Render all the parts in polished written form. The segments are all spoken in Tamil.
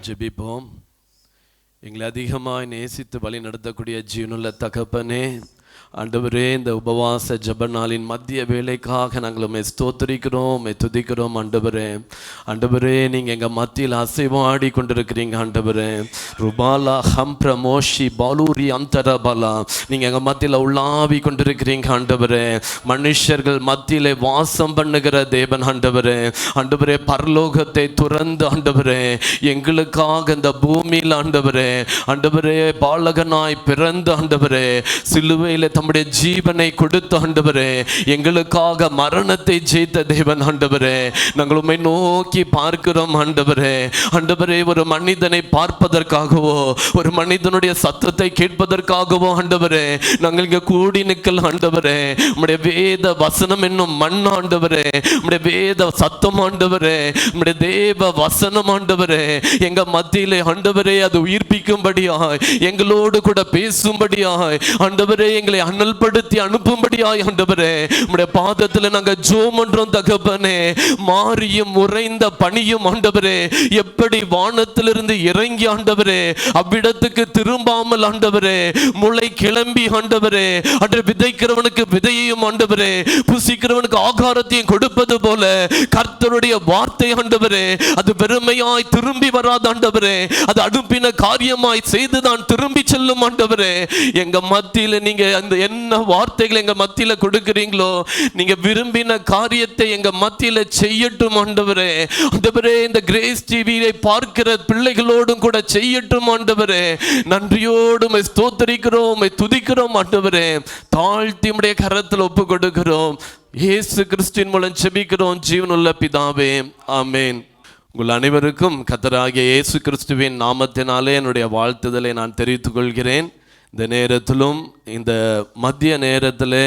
ஜெபிப்போம். எங்களை அதிகமாய் நேசித்து வழி நடத்தக்கூடிய ஜீவனுள்ள தகப்பனே, ஆண்டவரே, இந்த உபவாச ஜெப நாளின் மத்திய வேலைக்காக நாங்கள் உம்மை ஸ்தோத்திரிக்கிறோம், உம்மை துதிக்கிறோம். ஆண்டவரே, நீங்கள் எங்கள் மத்தியில் அசைவாடி கொண்டிருக்கிறீங்க. ஆண்டவரே, ருபாலா ஹம் பிரமோஷி பாலூரி அந்தரபாலா, நீங்கள் எங்கள் மத்தியில் உள்ளாவி கொண்டிருக்கிறீங்க. ஆண்டவரே, மனுஷர்கள் மத்தியிலே வாசம் பண்ணுகிற தேவன். ஆண்டவரே, பரலோகத்தை துறந்து ஆண்டவரே எங்களுக்காக இந்த பூமியில் ஆண்டவரே பாலகனாய் பிறந்து ஆண்டவரே சிலுவையில் தம்முடைய ஜீவனை கொடுத்த ஆண்டவரே எங்களுக்காக மரணத்தை ஜெயித்த தேவன். ஆண்டவரே, நாங்கள் உம்மை நோக்கி பார்க்கிறோம். ஆண்டவரே, ஒரு மனிதனை பார்ப்பதற்காகவோ ஒரு மனிதனுடைய சத்தத்தை கேட்பதற்காகவோ ஆண்டவரே நாங்கள் இங்கே கூடி நிற்கல. ஆண்டவரே, உம்முடைய வேத வசனம் என்னும் மண் ஆண்டவரே, உம்முடைய வேத சத்தம் ஆண்டவரே, உம்முடைய தேவ வசனம் ஆண்டவரே எங்க மத்தியிலே ஆண்டவரே அது உயிர்ப்பிக்கும்படியாய் எங்களோடு கூட பேசும்படியாய் ஆண்டவரே எங்களை அனல்படுத்தி அனுப்பும்படியாய் ஆண்டவரே உம்முடைய பாதத்தில் நாங்கள் ஜெபம் பண்றோம். தகப்பனே, மாரியும் உறைந்த பனியும் ஆண்டவரே எப்படி வானத்திலிருந்து இறங்கி ஆண்டவரே அவ்விடத்துக்கு திரும்பாமல் ஆண்டவரே முளை கிளம்பி ஆண்டவரே அன்று விதைக்கிறவனுக்கு விதையையும் ஆண்டவரே புசிக்கிறவனுக்கு ஆகாரத்தையும் கொடுப்பது போல கர்த்தருடைய வார்த்தை ஆண்டவரே அது பெருமையாய் திரும்பி வராது. ஆண்டவரே, அது அனுப்பின காரியமாய் செய்துதான் திரும்பி செல்லும். ஆண்டவரே, எங்க மத்தியில நீங்க அந்த என்ன வார்த்தைகளை எங்க மத்தியில கொடுக்கிறீங்களோ நீங்க விரும்பின காரியத்தை எங்க மத்தியில செய்யட்டும். ஆண்டவரே, இந்த கிரேஸ் டிவியை பார்க்கிற பிள்ளைகளோடும் கூட செய்யட்டும். ஆண்டவரே, நன்றியோடு ஸ்தோத்திரிக்கிறோம், துதிக்கிறோம். ஆண்டவரே, தாழ்த்தி உம்முடைய கரத்தில் ஒப்பு கொடுக்கிறோம். இயேசு கிறிஸ்துவின் மூலம் ஜெபிக்கிறோம் ஜீவனுள்ள பிதாவே, ஆமென். உங்கள் அனைவருக்கும் கர்த்தராகிய இயேசு கிறிஸ்துவின் நாமத்தினாலே என்னுடைய வாழ்த்துதலை நான் தெரிவித்துக் கொள்கிறேன். இந்த நேரத்திலும் இந்த மத்திய நேரத்தில்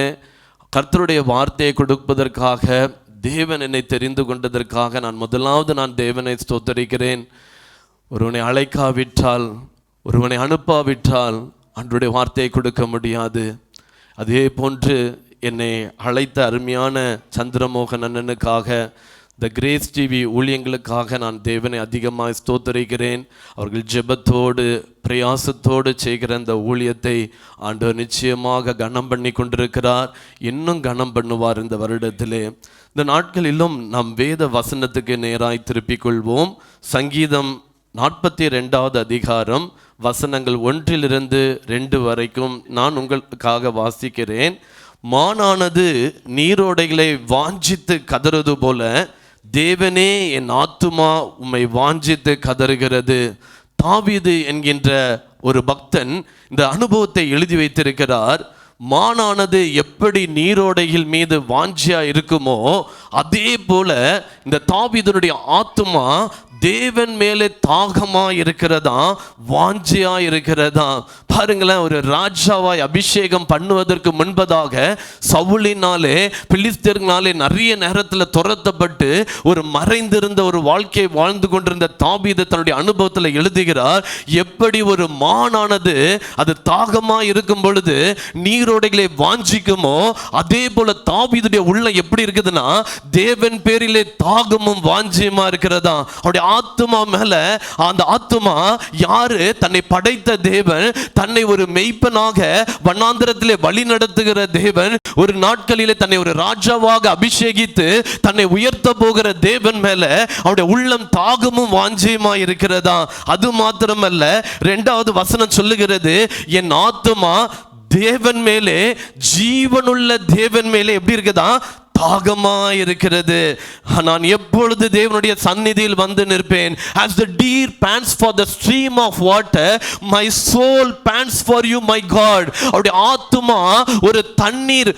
கர்த்தருடைய வார்த்தையை கொடுப்பதற்காக தேவன் என்னை தெரிந்து கொண்டதற்காக நான் தேவனை ஸ்தோத்தரிக்கிறேன். ஒருவனை அழைக்காவிட்டால், ஒருவனை அனுப்பாவிட்டால் அன்றைய வார்த்தையை கொடுக்க முடியாது. அதே போன்று என்னை அழைத்த அருமையான சந்திரமோகன் அண்ணனுக்காக, த கிரேஸ் டிவி ஊழியங்களுக்காக நான் தேவனை அதிகமாக ஸ்தோத்தரிக்கிறேன். அவர்கள் ஜெபத்தோடு பிரயாசத்தோடு செய்கிற அந்த ஊழியத்தை ஆண்டவர் நிச்சயமாக கனம் பண்ணி கொண்டிருக்கிறார், இன்னும் கனம் பண்ணுவார் இந்த வருடத்திலே. இந்த நாட்களிலும் நாம் வேத வசனத்துக்கு நேராய் திருப்பிக் கொள்வோம். சங்கீதம் 42வது அதிகாரம் வசனங்கள் 1-2 வரைக்கும் நான் உங்களுக்காக வாசிக்கிறேன். மானானது நீரோடைகளை வாஞ்சித்து கதறுவது போல தேவனே என் ஆத்துமா உம்மை வாஞ்சித்து கதறுகிறது. தாவீது என்கின்ற ஒரு பக்தன் இந்த அனுபவத்தை எழுதி வைத்திருக்கிறார். மானானது எப்படி நீரோடைகள் மீது வாஞ்சியா இருக்குமோ அதே போல இந்த தாவீதுனுடைய ஆத்துமா தேவன் மேலே தாகமா இருக்கிறதா, வாஞ்சியா இருக்கிறதா. பாருங்களேன், ஒரு ராஜாவாய் அபிஷேகம் பண்ணுவதற்கு முன்பதாக சவுலினாலே பிலிஸ்தர்களாலே நிறைய நேரத்தில் துரத்தப்பட்டு ஒரு மறைந்திருந்த ஒரு வாழ்க்கையை வாழ்ந்து கொண்டிருந்த தாவீது தன்னுடைய அனுபவத்தில் எழுதுகிறார். எப்படி ஒரு மானானது அது தாகமா இருக்கும் பொழுது நீரோடைகளை வாஞ்சிக்குமோ அதே போல தாவீதுடைய உள்ளம் எப்படி இருக்குதுன்னா தேவன் பேரிலே தாகமும் வாஞ்சியமா இருக்கிறதா. அவருடைய ஆத்துமா மேல, அந்த ஆத்துமா யாரு? தன்னை படைத்த தேவன், தன்னை ஒரு மெய்ப்பனாக வனாந்திரத்திலே வழி நடத்துகிற தேவன், ஒரு நாட்களிலே தன்னை ஒரு ராஜாவாக அபிஷேகித்து தன்னை உயர்த்த போகிற தேவன் மேல அவருடைய உள்ளம் தாகமும் வாஞ்சியமா இருக்கிறதா. அது மாத்திரமல்ல, 2வது வசனம் சொல்லுகிறது, என் ஆத்துமா தேவன் மேலே, ஜீவனுள்ள தேவன் மேலே எப்படி இருக்குதா, தாகமா இருக்கிறது. நான் எப்பொழுது தேவனுடைய சந்நிதியில் வந்து நிற்பேன். As the deer pants for the stream of water, my soul pants for you, my God. அவருடைய ஆத்துமா ஒரு தண்ணீர்,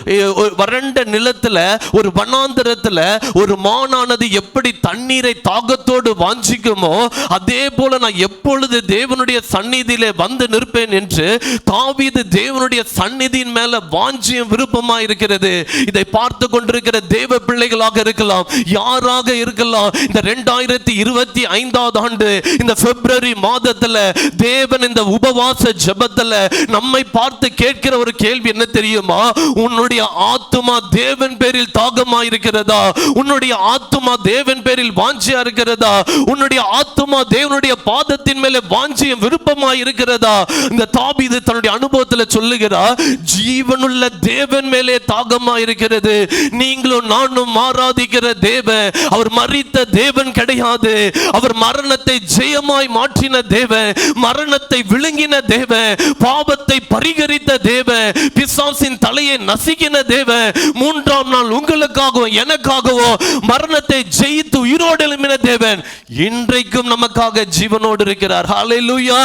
வறண்ட நிலத்துல, ஒரு வனாந்தரத்துல ஒரு மானானது எப்படி தண்ணீரை தாகத்தோடு வாஞ்சிக்குமோ அதே போல நான் எப்பொழுது தேவனுடைய சந்நிதியிலே வந்து நிற்பேன் என்று தாவீது தேவனுடைய சந்நிதியின் மேல வாஞ்சியம் விருப்பமா இருக்கிறது. இதை பார்த்து கொண்டிருக்கிற பார்க்கிற தேவ பிள்ளைகளாக இருக்கலாம், யாராக இருக்கலாம். இந்த 2025 ஆண்டு இந்த பிப்ரவரி மாதத்துல தேவன் இந்த உபவாச ஜெபத்துல நம்மை பார்த்து கேட்கிற ஒரு கேள்வி என்ன தெரியுமா? உன்னுடைய ஆத்துமா தேவன் பேரில் தாகமா இருக்கிறதா? உன்னுடைய ஆத்துமா தேவன் பேரில் வாஞ்சியா இருக்கிறதா? உன்னுடைய ஆத்துமா தேவனுடைய பாதத்தின் மேலே வாஞ்சியம் விருப்பமா இருக்கிறதா? இந்த தாவீது தன்னுடைய அனுபவத்துல சொல்லுகிறார், ஜீவனுள்ள தேவன் மேலே தாகமா இருக்கிறது. நீங்களும் நானும் ஆராதிக்கிற தேவன் அவர் மரித்த தேவன் கிடையாது. அவர் மரணத்தை ஜெயமாய் மாற்றின தேவன், மரணத்தை விழுங்கின தேவன், பாவத்தை பரிகரித்த தேவன், பிசாசின் தலையை நசுக்கின தேவன், மூன்றாம் நாள் உங்களுக்காகவும் எனக்காகவும் மரணத்தை ஜெயித்து உயிரோடு எழும்பின தேவன் இன்றைக்கும் நமக்காக ஜீவனோடு இருக்கிறார். ஹல்லேலூயா.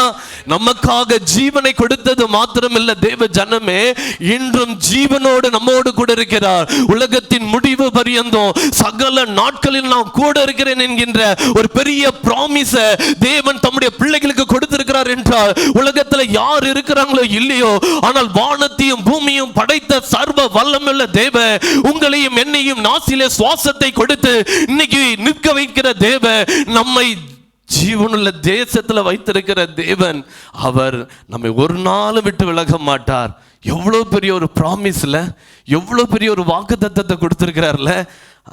நமக்காக ஜீவனை கொடுத்தது மாத்திரமல்ல தேவ ஜனமே, இன்றும் ஜீவனோடு நம்மோடு கூட இருக்கிறார். உலகத்தின் முடிவு பரியந்தம் சகல நாட்களில் நான் கூட இருக்கிறேன் என்கின்ற ஒரு பெரிய ப்ராமிஸ தேவன் தம்முடைய பிள்ளைகளுக்கு கொடுத்திருக்கிறார் என்றால், உலகத்துல யார் இருக்கிறாங்களோ இல்லையோ, ஆனால் வானத்தையும் பூமியும் படைத்த சர்வ வல்லமையுள்ள தேவன் உங்களையும் என்னையும் நாசிலே சுவாசத்தை கொடுத்து இன்னைக்கு நிற்க வைக்கிற தேவன், நம்மை ஜீவனுள்ள தேசத்துல வைத்திருக்கிற தேவன், அவர் நம்மை ஒரு நாளும் விட்டு விலக மாட்டார். எவ்வளவு பெரிய ஒரு ப்ராமிஸ்ல, எவ்வளவு பெரிய ஒரு வாக்குத்தத்தத்தை கொடுத்திருக்கிறார்ல.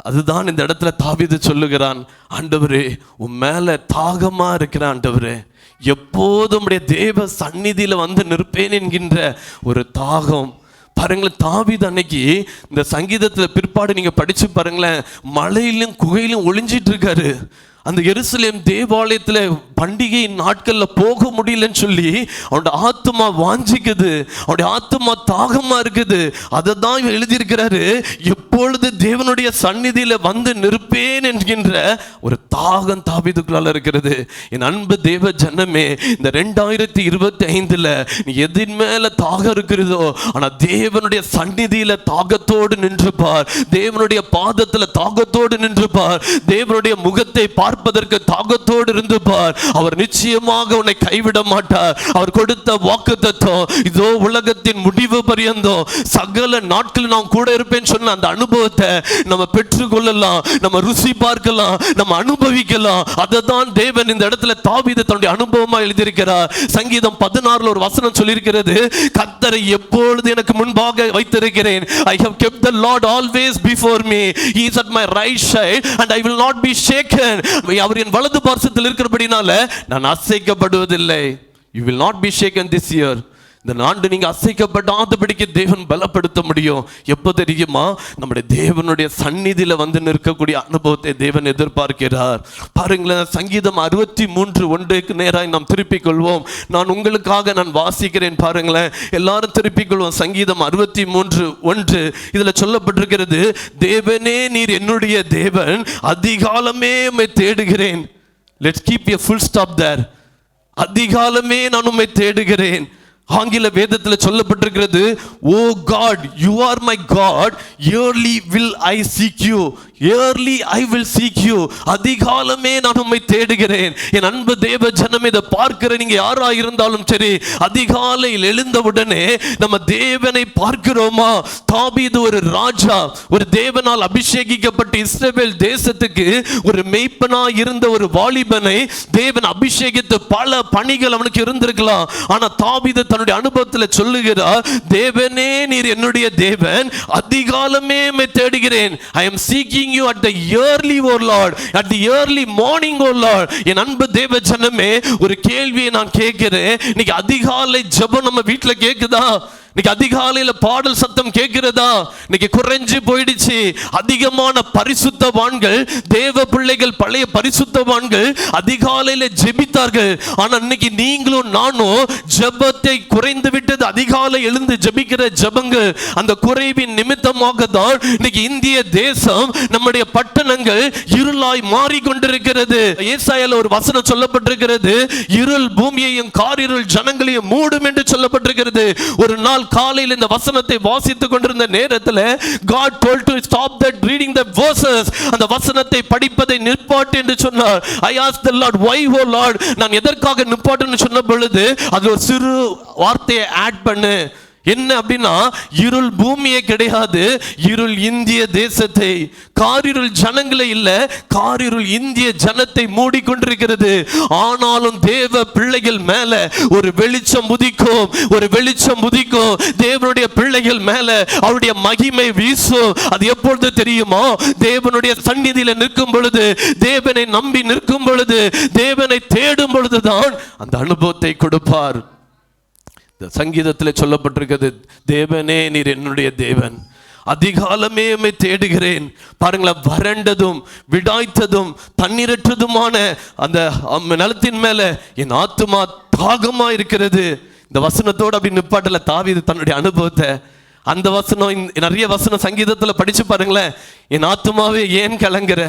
அதுதான் இந்த இடத்துல தாவீது சொல்லுகிறான், ஆண்டவரே உன் மேல தாகமா இருக்கிற ஆண்டவரே, எப்போதும் உடைய தேவ சந்நிதியில வந்து நிற்பேன் என்கின்ற ஒரு தாகம். பாருங்களேன், தாவீது அன்னைக்கு இந்த சங்கீதத்துல பிற்பாடு நீங்க படிச்சு பாருங்களேன், மலையிலும் குகையிலும் ஒளிஞ்சிட்டு இருக்காரு. அந்த எருசலேம் தேவாலயத்துல பண்டிகை நாட்கள்ல போக முடியலன்னு சொல்லி அவனோட ஆத்துமா வாஞ்சிக்குது, அவனுடைய ஆத்துமா தாகமா இருக்குது. அதை தான் எழுதியிருக்கிறாரு, எப்பொழுது தேவனுடைய சந்நிதியில வந்து நிற்பேன் என்கின்ற ஒரு தாகம் தாவீதுக்குள்ளால இருக்கிறது. என் அன்பு தேவ ஜனமே, இந்த 2025 நீ எதின் மேல தாகம் இருக்கிறதோ, ஆனா தேவனுடைய சந்நிதியில தாகத்தோடு நின்று பார், தேவனுடைய பாதத்துல தாகத்தோடு நின்று பார், தேவனுடைய முகத்தை பார்ப்பதற்கு தாகத்தோடு இருந்து பார். அவர் நிச்சயமாக உன்னை கைவிட மாட்டார். அவர் கொடுத்த வாக்குத்தத்தம், இதோ உலகத்தின் முடிவு பரியந்தம் சகல நாட்கள் நான் கூட இருப்பேன் சொன்ன அந்த அனுபவத்தை நம்ம பெற்றுக்கொள்ளலாம், நம்ம ருசி பார்க்கலாம், நம்ம அனுபவிக்கலாம். அதை தான் தேவன் இந்த இடத்துல தாவீது தன்னுடைய அனுபவமா எழுதியிருக்கிறார். சங்கீதம் 16 ஒரு வசனம் சொல்லியிருக்கிறது, கர்த்தரை எப்பொழுது எனக்கு முன்பாக வைத்திருக்கிறேன். I have kept the Lord always before me. He is at my right side and I will not be shaken. அவர் என் வலது பார்சத்தில் இருக்கிறபடினால நான் அசைக்கப்படுவதில்லை. You will not be shaken this year. இந்த ஆண்டு நீங்க அசைக்கப்படாதபடிக்கு தேவன் பலப்படுத்த முடியும். எப்போ தெரியுமா? நம்முடைய தேவனுடைய சந்நிதியில வந்து நிற்கக்கூடிய அனுபவத்தை தேவன் எதிர்பார்க்கிறார். பாருங்களேன், சங்கீதம் 63:1 நேராய் நாம் திருப்பிக் கொள்வோம். நான் உங்களுக்காக நான் வாசிக்கிறேன், பாருங்களேன், எல்லாரும் திருப்பிக் கொள்வோம். சங்கீதம் 63:1 இதுல சொல்லப்பட்டிருக்கிறது, தேவனே நீர் என்னுடைய தேவன், அதிகாலமே உம்மை தேடுகிறேன். Let's keep a full stop there. அதிகாலமே நான் உம்மை தேடுகிறேன். ஆங்கில வேதத்தில் சொல்லப்பட்டிருக்கிறது, O God, you are my God, early will I seek you, early I will seek you. அதிகாலமே நான் உம்மை தேடுகிறேன். என் அன்பு தேவ ஜனமே, இதை பார்க்கிற நீங்க யாரா இருந்தாலும் சரி, அதிகாலையில் எழுந்தவுடனே நம்ம தேவனை பார்க்கிறோமா? தாவீது ஒரு ராஜா, ஒரு தேவனால் அபிஷேகிக்கப்பட்ட இஸ்ரவேல் தேசத்துக்கு ஒரு மெய்ப்பனா இருந்த ஒரு வாலிபனை தேவன் அபிஷேகித்து பல பணிகள் அவனுக்கு இருந்திருக்கலாம். ஆனா தாவீது தன்னுடைய அனுபவத்தில் சொல்லுகிறார், தேவனே நீர் என்னுடைய தேவன், அதிகாலமே உம்மை தேடுகிறேன். I am seeking you at the early, O Lord, at the early morning, O Lord. என் அன்பு தேவ ஜனமே, ஒரு கேள்வியை நான் கேட்கிறேன். இன்னைக்கு அதிகாலை ஜெபம் நம்ம வீட்டுல கேக்குதா? இன்னைக்கு அதிகாலையில பாடல் சத்தம் கேட்கிறதா? இன்னைக்கு குறைஞ்சு போயிடுச்சு. அதிகமான பரிசுத்தவான்கள், தேவ பிள்ளைகள், பழைய பரிசுத்தவான்கள் அதிகாலையில ஜெபித்தார்கள். ஆனா இன்னைக்கு நீங்களும் நானும் ஜெபத்தை குறைந்து விட்டது. அதிகாலை எழுந்து ஜெபிக்கிற ஜெபங்கள், அந்த குறைவின் நிமித்தமாக தான் இன்னைக்கு இந்திய தேசம், நம்முடைய பட்டணங்கள் இருளாய் மாறிக்கொண்டிருக்கிறது. ஏசாயால ஒரு வசனம் சொல்லப்பட்டிருக்கிறது, இருள் பூமியையும் காரிருள் ஜனங்களையும் மூடும் என்று சொல்லப்பட்டிருக்கிறது. ஒரு நாள் காலையில் இந்த வசனத்தை வாசித்துக் கொண்டிருந்த நேரத்தில் God told to stop that reading the verses. அந்த வசனத்தை படிப்பதை நிப்பாட்டு என்று சொன்னார். I asked the Lord, why, oh Lord? நான் எதற்காக நிப்பாட்டுன்னு சொன்ன பொழுது அது ஒரு சிறு வார்த்தையை ஆட் பண்ணு. என்ன அப்படின்னா, இருள் பூமியே கிடையாது, இருள் இந்திய தேசத்தை, காரிருள் ஜனங்களே இல்ல, காரிருள் இந்திய ஜனத்தை மூடிக்கொண்டிருக்கிறது. ஆனாலும் தேவ பிள்ளைகள் மேல ஒரு வெளிச்சம் உதிக்கும், ஒரு வெளிச்சம் உதிக்கும். தேவனுடைய பிள்ளைகள் மேல அவருடைய மகிமை வீசும். அது எப்பொழுது தெரியுமா? தேவனுடைய சந்நிதியில நிற்கும் பொழுது, தேவனை நம்பி நிற்கும் பொழுது, தேவனை தேடும் பொழுதுதான் அந்த அனுபவத்தை கொடுப்பார். சங்கீதத்தில் சொல்லப்பட்டிருக்கிறது, தேவனே நீர் என்னுடைய தேவன், அதிகாலமே உம்மை தேடுகிறேன். பாருங்களேன், வறண்டதும் விடாய்த்ததும் தண்ணீரற்றதுமான அந்த நிலத்தின் மேல என் ஆத்துமா தாகமா இருக்கிறது. இந்த வசனத்தோடு அப்படி நிப்பாட்டல தாவீது தன்னுடைய அனுபவத்தை. அந்த வசனம் நிறைய வசனம் சங்கீதத்தில் படிச்சு பாருங்களேன். என் ஆத்துமாவே ஏன் கலங்குற,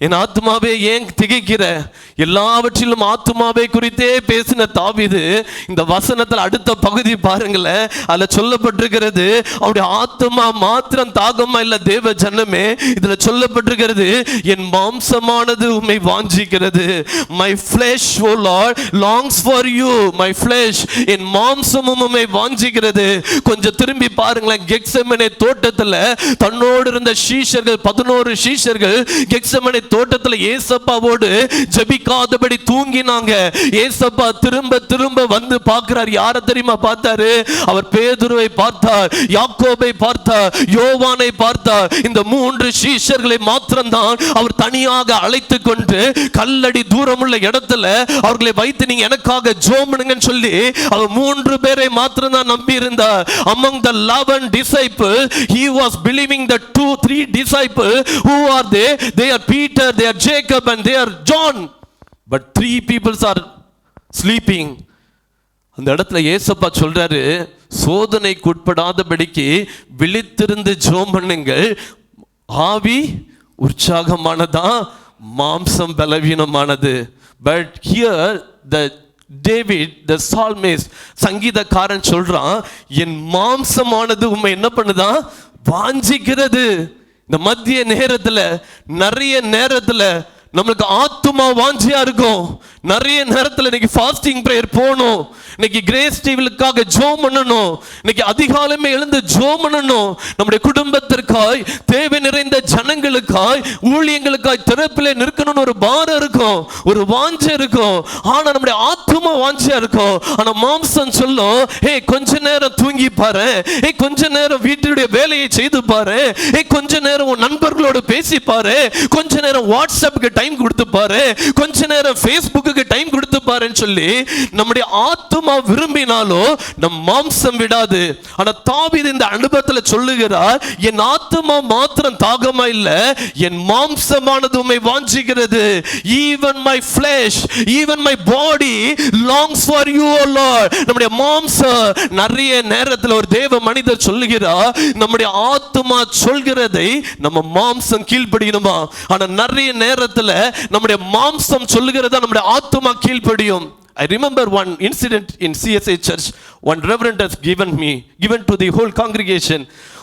என் ஆத்மாவே ஏன் திகைக்கிற, எல்லாவற்றிலும் ஆத்மாவை குறித்தே பேசின தாவீது இந்த வசனத்தில் அடுத்த பகுதி பாருங்களேன். அதுல சொல்லப்பட்டிருக்கிறது, அவருடைய ஆத்மா மாத்திரம் தாகமா இல்ல தேவ ஜனமே, இதுல சொல்லப்பட்டிருக்கிறது, என் மாம்சமானது உம்மை வாஞ்சிக்கிறது. my flesh o lord longs for you, my flesh, என் மாம்சமும் உம்மை வாஞ்சிக்கிறது. கொஞ்சம் திரும்பி பாருங்களேன், கெத்செமனே தோட்டத்துல தன்னோடு இருந்த சீஷர்கள் 11 சீஷர்கள் கெத்செமனே தோட்டத்தில் ஏசப்பாவோடு ஜெபிக்காதபடி தூங்கினாங்க. ஏசப்பா திரும்ப திரும்ப வந்து பார்க்கிறார். யாரை தெரியுமா பார்த்தாரு? அவர் பேதுருவை பார்த்தார், யாக்கோபை பார்த்தார், யோவானை பார்த்தார். இந்த 3 சீஷர்களை மாத்திரம்தான் அவர் தனியாக அழைத்து கொண்டு கல்லடி தூரமுள்ள இடத்துல அவர்களை வைத்து நீங்க எனக்காக ஜெபம் பண்ணுங்கன்னு சொல்லி அவர் 3 பேரை மாத்திரம்தான் நம்பி இருந்தார். among the 11 disciples he was believing the 2-3 disciples. who are they are Peter, they are Jacob and they are John, but 3 people are sleeping. அந்த இடத்துல ஏசப்பா சொல்றாரு, சோதனைக்கு உட்படாதபடிக்கு விழித்திருந்து ஜெபம் பண்ணுங்கள். ஆவி உற்சாகமானதா, மாம்சம் பலவீனமானது. but here the David the psalmist, சங்கீதக்காரன் சொல்றான், என் மாம்சமானது உம்மை என்ன பண்ணுதா, வாஞ்சிக்கிறது. இந்த மத்திய நேரத்துல நிறைய நேரத்துல நம்மளுக்கு ஆத்துமா வாஞ்சியா இருக்கும். நிறைய நேரத்தில் இன்னைக்கு ஃபாஸ்டிங் பிரேயர் போகணும், இன்னைக்கு கிரேஸ் டிவிலுக்காக ஜெபம் பண்ணணும், இன்னைக்கு அதிகாலமே எழுந்து ஜெபம் பண்ணணும். நம்முடைய குடும்பத்திற்காய், தேவை நிறைந்த ஜனங்களுக்காய், ஊழியங்களுக்காய் திறப்பிலே நிற்கணும்னு ஒரு பாரம் இருக்கும், ஒரு வாஞ்சை இருக்கும். ஆனா நம்முடைய ஆத்துமா வாஞ்சியா இருக்கும். ஆனா மாம்சம் சொல்லும், ஹே கொஞ்ச நேரம் தூங்கி பாரு, ஹே கொஞ்ச நேரம் வீட்டுடைய வேலையை செய்து பாரு, ஹே கொஞ்ச நேரம் உன் நண்பர்களோடு பேசி பாரு, கொஞ்ச நேரம் வாட்ஸ்அப்புக்கு டைம் கொடுத்து பாரு, கொஞ்ச நேரம் ஃபேஸ்புக்கு டைம் கொடுத்து பாருன்னு சொல்லி நம்முடைய ஆத்துமா விரும்பினாலும் நம் மாம்சம் விடாது. ஆனா தாவீது இந்த அனுபவத்துல சொல்லுகிறார், என் ஆத்துமா மாத்திரம் தாகமா இல்ல, என் மாம்சமானது உம்மை வாஞ்சிக்கிறது. even my flesh, even my body longs for you o lord. நம்முடைய மாம்சம் நிறைய நேரத்துல ஒரு தேவ மனிதர் சொல்லுகிறார், நம்முடைய ஆத்துமா சொல்கிறதை நம்ம மாம்சம் கீழ்ப்படியணுமா. ஆனா நிறைய நேரத்துல நம்முடைய மாம்சம் சொல்லுகிறதா நம்முடைய ஆத்துமா கீழ்ப்படியும். I remember one incident in CSA church. One reverend has given to the whole congregation.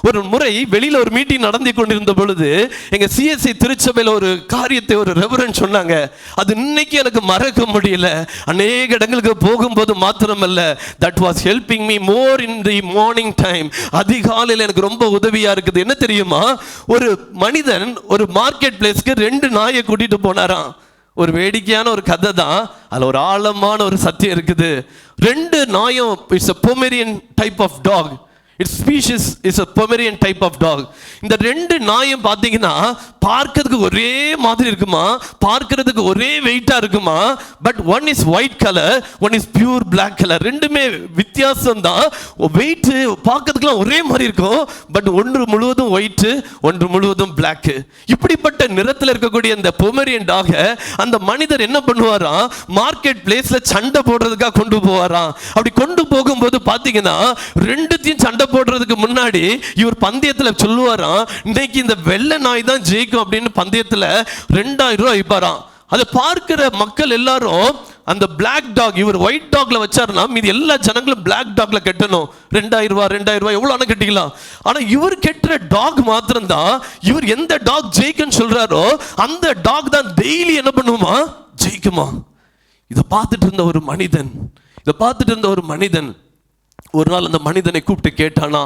ஒரு முறை வெளியில ஒரு மீட்டிங் நடந்து கொண்டிருந்த பொழுது எங்க CSA திருச்சபையில் ஒரு காரியத்தை ஒரு ரெவரண்ட் சொன்னாங்க. அது இன்னைக்கு எனக்கு மறக்க முடியல. அநேக இடங்களுக்கு போகும்போது மாத்திரமல்ல, that was helping me more in the morning time. அதிகாலையில் எனக்கு ரொம்ப உதவியா இருக்குது. என்ன தெரியுமா, ஒரு மனிதன் ஒரு மார்க்கெட் பிளேஸ்க்கு 2 நாயை கூட்டிட்டு போனாராம். ஒரு வேடிக்கையான ஒரு கதை தான், அதுல ஒரு ஆழமான ஒரு சத்தியம் இருக்குது. 2 நாயும் it's a Pomerian type of dog. Its species is a Pomerian type of dog. இந்த 2 நாயும் பார்த்தீங்கன்னா பார்க்கிறதுக்கு ஒரே மாதிரி இருக்குமா, பார்க்கிறதுக்கு ஒரே வெயிட்டா இருக்குமா. But one is white colour, one is pure black colour. ரெண்டுமே வித்தியாசம் தான். வெயிட் பார்க்கிறதுக்குலாம் ஒரே மாதிரி இருக்கும், பட் ஒன்று முழுவதும் ஒயிட், ஒன்று முழுவதும் பிளாக். இப்படிப்பட்ட நிறத்தில் இருக்கக்கூடிய இந்த பொமரியன் டாக அந்த மனிதர் என்ன பண்ணுவாராம், மார்க்கெட் பிளேஸ்ல சண்டை போடுறதுக்காக கொண்டு போவாராம். அப்படி கொண்டு போகும்போது பார்த்தீங்கன்னா 2த்தையும் சண்டை போடுறதுக்கு முன்னாடி இவர் பந்தயத்துல சொல்லுவாராம், இன்னைக்கு இந்த வெள்ளை நாய் தான் ஜெயிக்கும் அப்படின்னு பந்தயத்துல 2000 ரூபாய் வைப்பாராம். அதை பார்க்கிற மக்கள் எல்லாரும் அந்த பிளாக் டாக் இவர் ஒயிட் டாக்ல வச்சாருன்னா மீதி எல்லா ஜனங்களும் பிளாக் டாக்ல கட்டணும். 2000 ரூபாய் எவ்வளவு கட்டிக்கலாம். ஆனா இவர் கெட்டுற டாக் மாத்திரம் தான், இவர் எந்த டாக் ஜெயிக்குன்னு சொல்றாரோ அந்த டாக் தான் டெய்லி என்ன பண்ணுமா, ஜெயிக்குமா. இதை பார்த்துட்டு இருந்த ஒரு மனிதன் ஒரு நாள் அந்த மனிதனை கூப்பிட்டு கேட்டானா,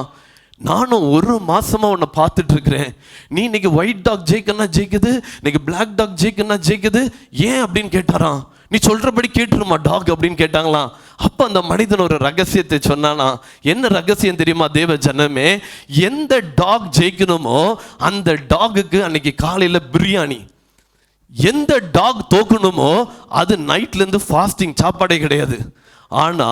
நானும் ஒரு மாசமா உன்னை பார்த்துட்டு இருக்கிறேன், நீ இன்னைக்கு ஒயிட் டாக் ஜெயிக்கன்னா ஜெயிக்குது, இன்னைக்கு பிளாக் டாக் ஜெயிக்கன்னா ஜெயிக்குது, ஏன் அப்படின்னு கேட்டாராம். நீ சொல்றபடி கேட்டுருமா டாக் அப்படின்னு கேட்டாங்களாம். அப்ப அந்த மனிதன் ஒரு ரகசியத்தை சொன்னானா. என்ன ரகசியம் தெரியுமா தேவ ஜனமே? எந்த டாக் ஜெயிக்கணுமோ அந்த டாகுக்கு அன்னைக்கு காலையில பிரியாணி, எந்த டாக் தோக்கணுமோ அது நைட்ல இருந்து ஃபாஸ்டிங், சாப்பாடே கிடையாது. ஆனா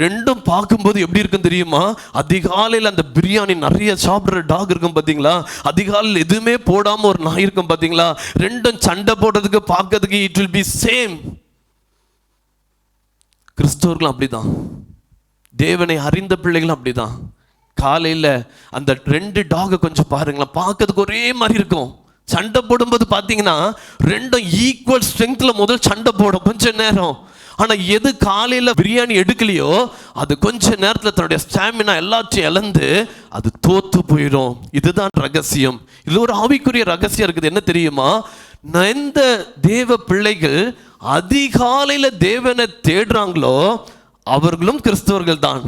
ரெண்டும் பார்க்கும்போது எப்படி இருக்கும் தெரியுமா? அதிகாலையில் அந்த பிரியாணி நிறைய சாப்பிட்ற டாக் இருக்கும் பார்த்தீங்களா, அதிகாலையில் எதுவுமே போடாம ஒரு நாய் இருக்கும் பார்த்தீங்களா, ரெண்டும் சண்டை போடுறதுக்கு பார்க்கறதுக்கு இட் வில் பி சேம். கிறிஸ்தவர்களும் அப்படிதான், தேவனை அறிந்த பிள்ளைகளும் அப்படிதான். காலையில் அந்த ரெண்டு டாகை கொஞ்சம் பாருங்களேன், பார்க்கறதுக்கு ஒரே மாதிரி இருக்கும். சண்டை போடும்போது பார்த்தீங்கன்னா ரெண்டும் ஈக்குவல் ஸ்ட்ரென்த்ல முதல் சண்டை போடும் கொஞ்ச நேரம். ஆனால் எது காலையில் பிரியாணி எடுக்கலையோ அது கொஞ்ச நேரத்தில் தன்னுடைய ஸ்டாமினா எல்லாத்தையும் இழந்து அது தோத்து போயிடும். இதுதான் ரகசியம். இது ஒரு ஆவிக்குரிய ரகசியம் இருக்குது. என்ன தெரியுமா? எந்த தேவ பிள்ளைகள் அதிகாலையில் தேவனை தேடுறாங்களோ அவர்களும் கிறிஸ்தவர்கள் தான்.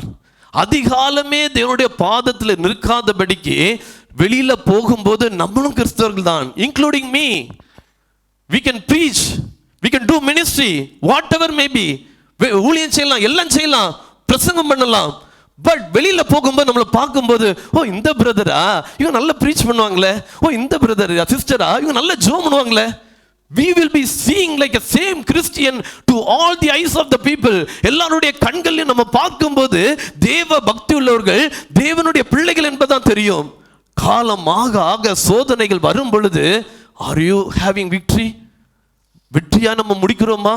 அதிகாலமே தேவனுடைய பாதத்தில் நிற்காதபடிக்கு வெளியில போகும்போது நம்மளும் கிறிஸ்தவர்கள் தான், including me. We can preach, we can do ministry, whatever may be. ஊழியம் செய்யலாம், எல்லாம் செய்யலாம், பிரசங்கம் பண்ணலாம். பட் வெளியில போகும்போது நம்மளை பார்க்கும்போது, ஓ இந்த பிரதரா இவங்க நல்லா ப்ரீச் பண்ணுவாங்களே, ஓ இந்த பிரதர் சிஸ்டரா இவங்க நல்லா ஜோம் பண்ணுவாங்களே. We will be seeing like a same Christian to all the eyes of the people. எல்லாருடைய கண்களையும் நம்ம பார்க்கும்போது தேவ பக்தி உள்ளவர்கள் தேவனுடைய பிள்ளைகள் என்பதான் தெரியும். காலம் ஆக ஆக சோதனைகள் வரும் பொழுது, ஆர் யூ ஹேவிங் விக்டரி? வெற்றியா நம்ம முடிக்கிறோமா?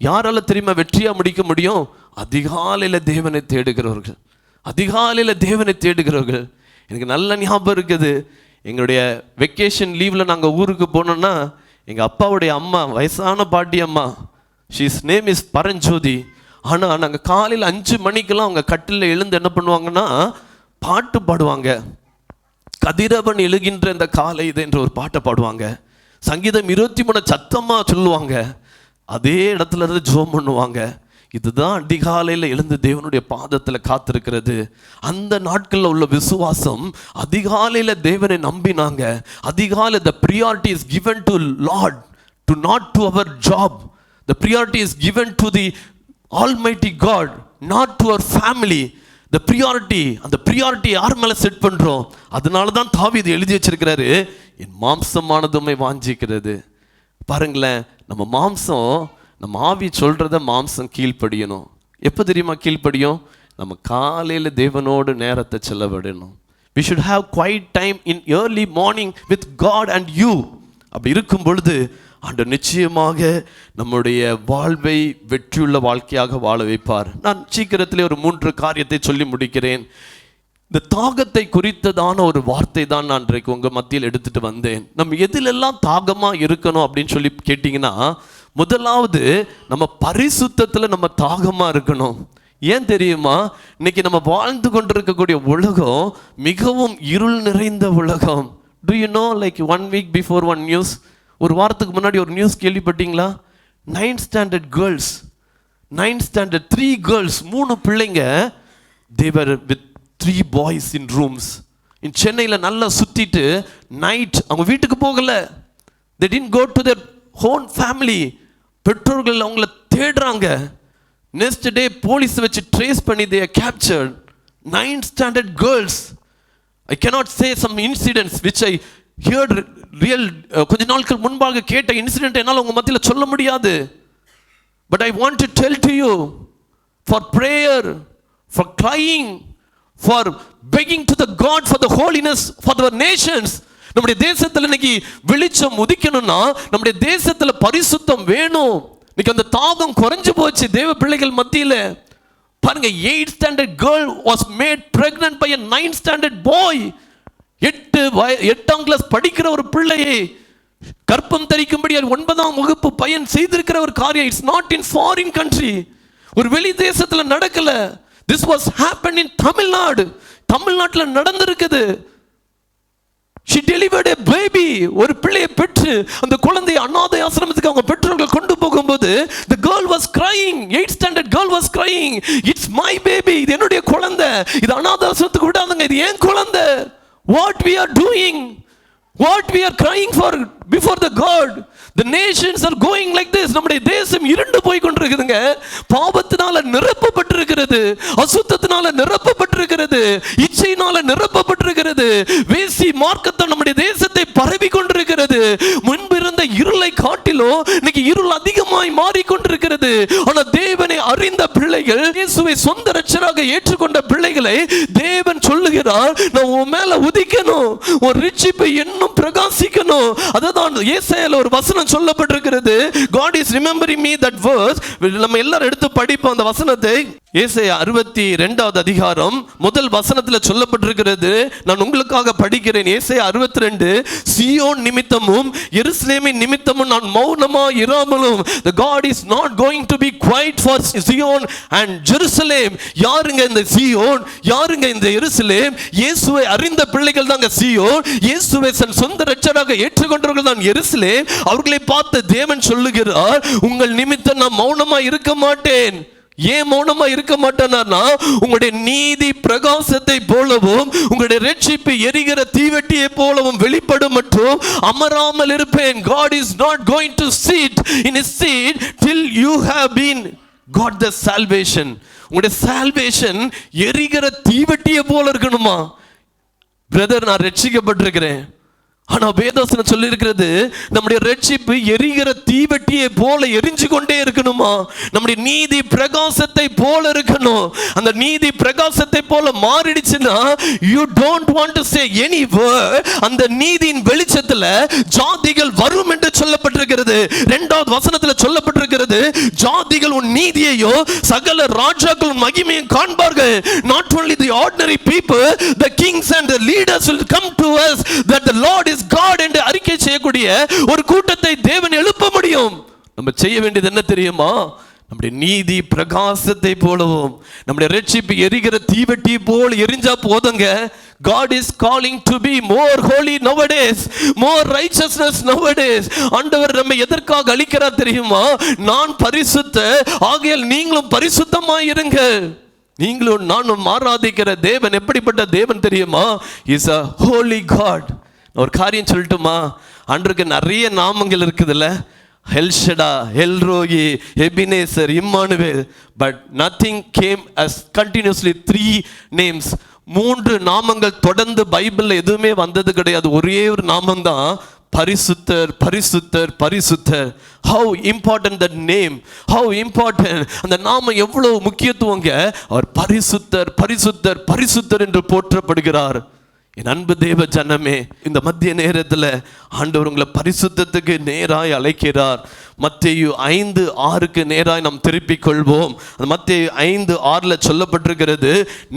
யாரால தெரியுமா வெற்றியா முடிக்க முடியும்? அதிகாலையில் தேவனை தேடுகிறவர்கள், அதிகாலையில் தேவனை தேடுகிறவர்கள். எனக்கு நல்ல ஞாபகம் இருக்குது, எங்களுடைய வெக்கேஷன் லீவில் நாங்கள் ஊருக்கு போனோம்னா எங்கள் அப்பாவுடைய அம்மா, வயசான பாட்டி அம்மா, ஷீஸ் நேம் இஸ் பரஞ்சோதி. ஆனால் நாங்கள் காலையில் 5 மணிக்கெல்லாம் அவங்க கட்டில் எழுந்து என்ன பண்ணுவாங்கன்னா பாட்டு பாடுவாங்க. கதிரவன் எழுகின்ற இந்த காலை இது என்ற ஒரு பாட்டை பாடுவாங்க. சங்கீதம் 23 சத்தமாக சொல்லுவாங்க. அதே இடத்துல இருந்து ஜோம் பண்ணுவாங்க. இதுதான் அதிகாலையில் எழுந்து தேவனுடைய பாதத்தில் காத்திருக்கிறது. அந்த நாட்களில் உள்ள விசுவாசம், அதிகாலையில் தேவனை நம்பினாங்க. அதிகாலை the priority is given to Lord, to not to our job. The priority is given to the Almighty God, not to our family. The priority, அந்த priority யார் மேலே செட் பண்ணுறோம்? அதனால தான் தாவீது எழுதி வச்சிருக்கிறாரு, என் மாம்சமானதுமை வாஞ்சிக்கிறது. பாருங்களேன், நம்ம மாம்சம், நம்ம ஆவி சொல்கிறத மாம்சம் கீழ்ப்படியணும். எப்போ தெரியுமா கீழ்ப்படியும்? நம்ம காலையில் தேவனோடு நேரத்தை செலவிடணும். We should have quiet time in early morning with God and you. அப்படி இருக்கும் பொழுது ஆண்டவர் நிச்சயமாக நம்முடைய வாழ்வை வெற்றியுள்ள வாழ்க்கையாக வாழ வைப்பார். நான் சீக்கிரத்திலே ஒரு 3 காரியத்தை சொல்லி முடிக்கிறேன். இந்த தாகத்தை குறித்ததான ஒரு வார்த்தை தான் நான் இன்றைக்கு உங்கள் மத்தியில் எடுத்துகிட்டு வந்தேன். நம்ம எதிலெல்லாம் தாகமாக இருக்கணும் அப்படின்னு சொல்லி கேட்டிங்கன்னா, முதலாவது நம்ம பரிசுத்தத்தில் நம்ம தாகமாக இருக்கணும். ஏன் தெரியுமா? இன்னைக்கு நம்ம வாழ்ந்து கொண்டிருக்கக்கூடிய உலகம் மிகவும் இருள் நிறைந்த உலகம். Do you know, like 1 week before one news, ஒரு வாரத்துக்கு முன்னாடி ஒரு நியூஸ் கேள்விப்பட்டீங்களா? 9th standard girls, 9th standard 3 girls, 3 பிள்ளைங்க, they were with 3 boys in rooms. in சென்னையில் நல்லா சுத்திட்டு நைட் அவங்க வீட்டுக்கு போகல. they didn't go to their own family. பெற்றோர்கள் அவங்கள தேடுறாங்க. நெக்ஸ்ட் டே போலீஸ் வச்சு ட்ரேஸ் பண்ணி they are captured. 9th standard girls. I cannot say some incidents which I heard real, கொஞ்ச நாட்கள் முன்பாக கேட்ட இன்சிடென்ட் என்னால் உங்க மத்தியில் சொல்ல முடியாது. But I want to tell to you, for prayer, for crying, for begging to the God for the holiness for our nations. நம்முடைய தேசத்தில் இன்னைக்கு வெளிச்சம் உதிக்கணும்னா நம்முடைய தேசத்தில் பரிசுத்தம் வேணும். இன்னைக்கு அந்த தாகம் குறைஞ்சு போச்சு தேவ பிள்ளைகள் மத்தியில். பாருங்க, 8th standard girl was made pregnant by a 9th standard boy. 8ஆம் கிளாஸ் படிக்கிற ஒரு பிள்ளையை கற்பம் தரிக்கும்படி 9ஆம் வகுப்பு பையன் செய்திருக்கிற ஒரு காரியம். It's not in foreign country, ஒரு வெளி தேசத்துல நடக்கல. This was happen in Tamil Nadu. தமிழ்நாட்டில் நடந்திருக்குது. She delivered a baby. ஒரு பிள்ளையை பெற்று அந்த குழந்தையை அநாதை ஆசிரமத்துக்கு அவங்க பெற்றோர்கள் கொண்டு போகும்போது the girl was crying. 8th standard girl was crying. It's my baby. இது என்னுடைய குழந்தை. இது அனாதாசத்துக்கு விடாதுங்க, இது ஏன் குழந்தை. What we are doing, what we are crying for before the God. The nations are going like this. நம்முடைய தேசம் இருண்டு போய் கொண்டிருக்குதுங்க. பாவத்தினால நிரப்பப்பட்டிருக்கிறது, அசுத்தத்தினால நிரப்பப்பட்டிருக்கிறது, இச்சையினால நிரப்பப்பட்டிருக்கிறது, வேசி மார்க்கத்தால் நம்முடைய தேசத்தை பரவி கொண்டிருக்கிறது. முன்பு இருந்த இருளை காட்டிலும் இன்னைக்கு இருள் அதிகமாய் மாறிக்கொண்டிருக்கிறது. ஆனா தேவனை அறிந்த பிள்ளைகள், இயேசுவை சொந்த இரட்சகராக ஏற்றுக்கொண்ட பிள்ளைகளை தேவன் சொல்லுகிறார், நான் உன் மேல உதிக்கணும், உன் ரட்சிப்பை இன்னும் பிரகாசிக்கணும். அதுதான் ஏசாயால ஒரு வசனம் சொல்லப்பட்டிருக்கிறது. God is remembering me, that verse. நம்ம எல்லாரும் எடுத்து படிப்போம் அந்த வசனத்தை. ஏசாயா 62வது அதிகாரம் முதல் வசனத்தில் சொல்லப்பட்டிருக்கிறது. நான் உங்களுக்காக படிக்கிறேன். ஏசாயா 62, சீயோன் நிமித்தமும் எருசலேமின் நிமித்தமும் நான் மௌனமா இராமலும். The God is not going to be quiet for Zion and Jerusalem. யாருங்க இந்த சீயோன், யாருங்க இந்த எருசலேம்? இயேசுவை அறிந்த பிள்ளைகள் தாங்க சீயோன். இயேசுவை சொந்த இரட்சகராக ஏற்றுக்கொண்டவர்கள் தான் எருசலேம். அவர்களை பார்த்து தேவன் சொல்லுகிறார், உங்கள் நிமித்தம் நான் மௌனமா இருக்க மாட்டேன். ஏன் மௌனமா இருக்க மாட்டேன்னா, உங்களுடைய நீதி பிரகாசத்தை போலவும் உங்களுடைய ரட்சிப்பு எரிகிற தீவெட்டியை போலவும் வெளிப்படும் மற்றும் அமராமல் இருப்பேன். God is not going to sit in his seat till you have been got the salvation. உங்களுடைய salvation எரிகிற தீவெட்டியை போல இருக்கணுமா? பிரதர், நான் ரட்சிக்கப்பட்டிருக்கிறேன், ஆனா வேதவசனம் சொல்லி இருக்கிறது நம்முடைய ரட்சிப்பு எரிகிற தீவெட்டியை போல எரிஞ்சு கொண்டே இருக்கணுமா? நம்முடைய நீதி பிரகாசத்தை போல இருக்கணும். அந்த நீதி பிரகாசத்தை போல மாறிடுச்சுன்னா, you don't want to say any word. அந்த நீதியின் வெளிச்சத்துல ஜாதிகள் வரும் என்று சொல்லப்பட்டிருக்கிறது. 2வது வசனத்துல சொல்லப்பட்டிருக்கிறது, ஜாதிகள் உன் நீதியையோ சகல ராஜாக்கள் மகிமையும் காண்பார்கள். Not only the ordinary people, the kings and the leaders will come to us that the Lord is God என்று அறிக்கை செய்யக்கூடிய ஒரு கூட்டத்தை தேவன் எழுப்ப முடியும். நம்ம செய்ய வேண்டியது என்ன தெரியுமா? நம்முடைய நீதி பிரகாசத்தை போலவும் நம்முடைய ரட்சிப்பு எரிகிற தீவெட்டி போல எரிஞ்சா போதுங்க. God is calling to be more holy nowadays, more righteousness nowadays. ஆண்டவர் நம்மை எதற்காக அழைக்கிறார் தெரியுமா? நான் பரிசுத்த, ஆகையால் நீங்களும் பரிசுத்தமாய் இருங்கள். நீங்களும் நானும் ஆராதிக்கிற தேவன் எப்படிப்பட்ட தேவன் தெரியுமா? Is a holy God. ஒரு காரியம் சொல்லட்டுமா? அன்றைக்கு நிறைய நாமங்கள் இருக்குதுல்ல, El Shaddai, El Roi, Ebenezer, Immanuel. But nothing came as continuously 3 names. 3 நாமங்கள் தொடர்ந்து பைபிள்ல எதுவுமே வந்தது கிடையாது. ஒரே ஒரு நாமம் தான், பரிசுத்தர், பரிசுத்தர், பரிசுத்தர். How important that name, how important. அந்த நாமம் எவ்வளவு முக்கியத்துவங்க. அவர் பரிசுத்தர், பரிசுத்தர், பரிசுத்தர் என்று போற்றப்படுகிறார். என் அன்பு தேவ ஜனமே, இந்த மத்திய நேரத்தில் ஆண்டவர் உங்களை பரிசுத்தத்துக்கு நேராய் அழைக்கிறார். மத்தேயு 5:6 நேராய் நாம் திருப்பிக் கொள்வோம். மத்தேயு 5:6 சொல்லப்பட்டிருக்கிறது,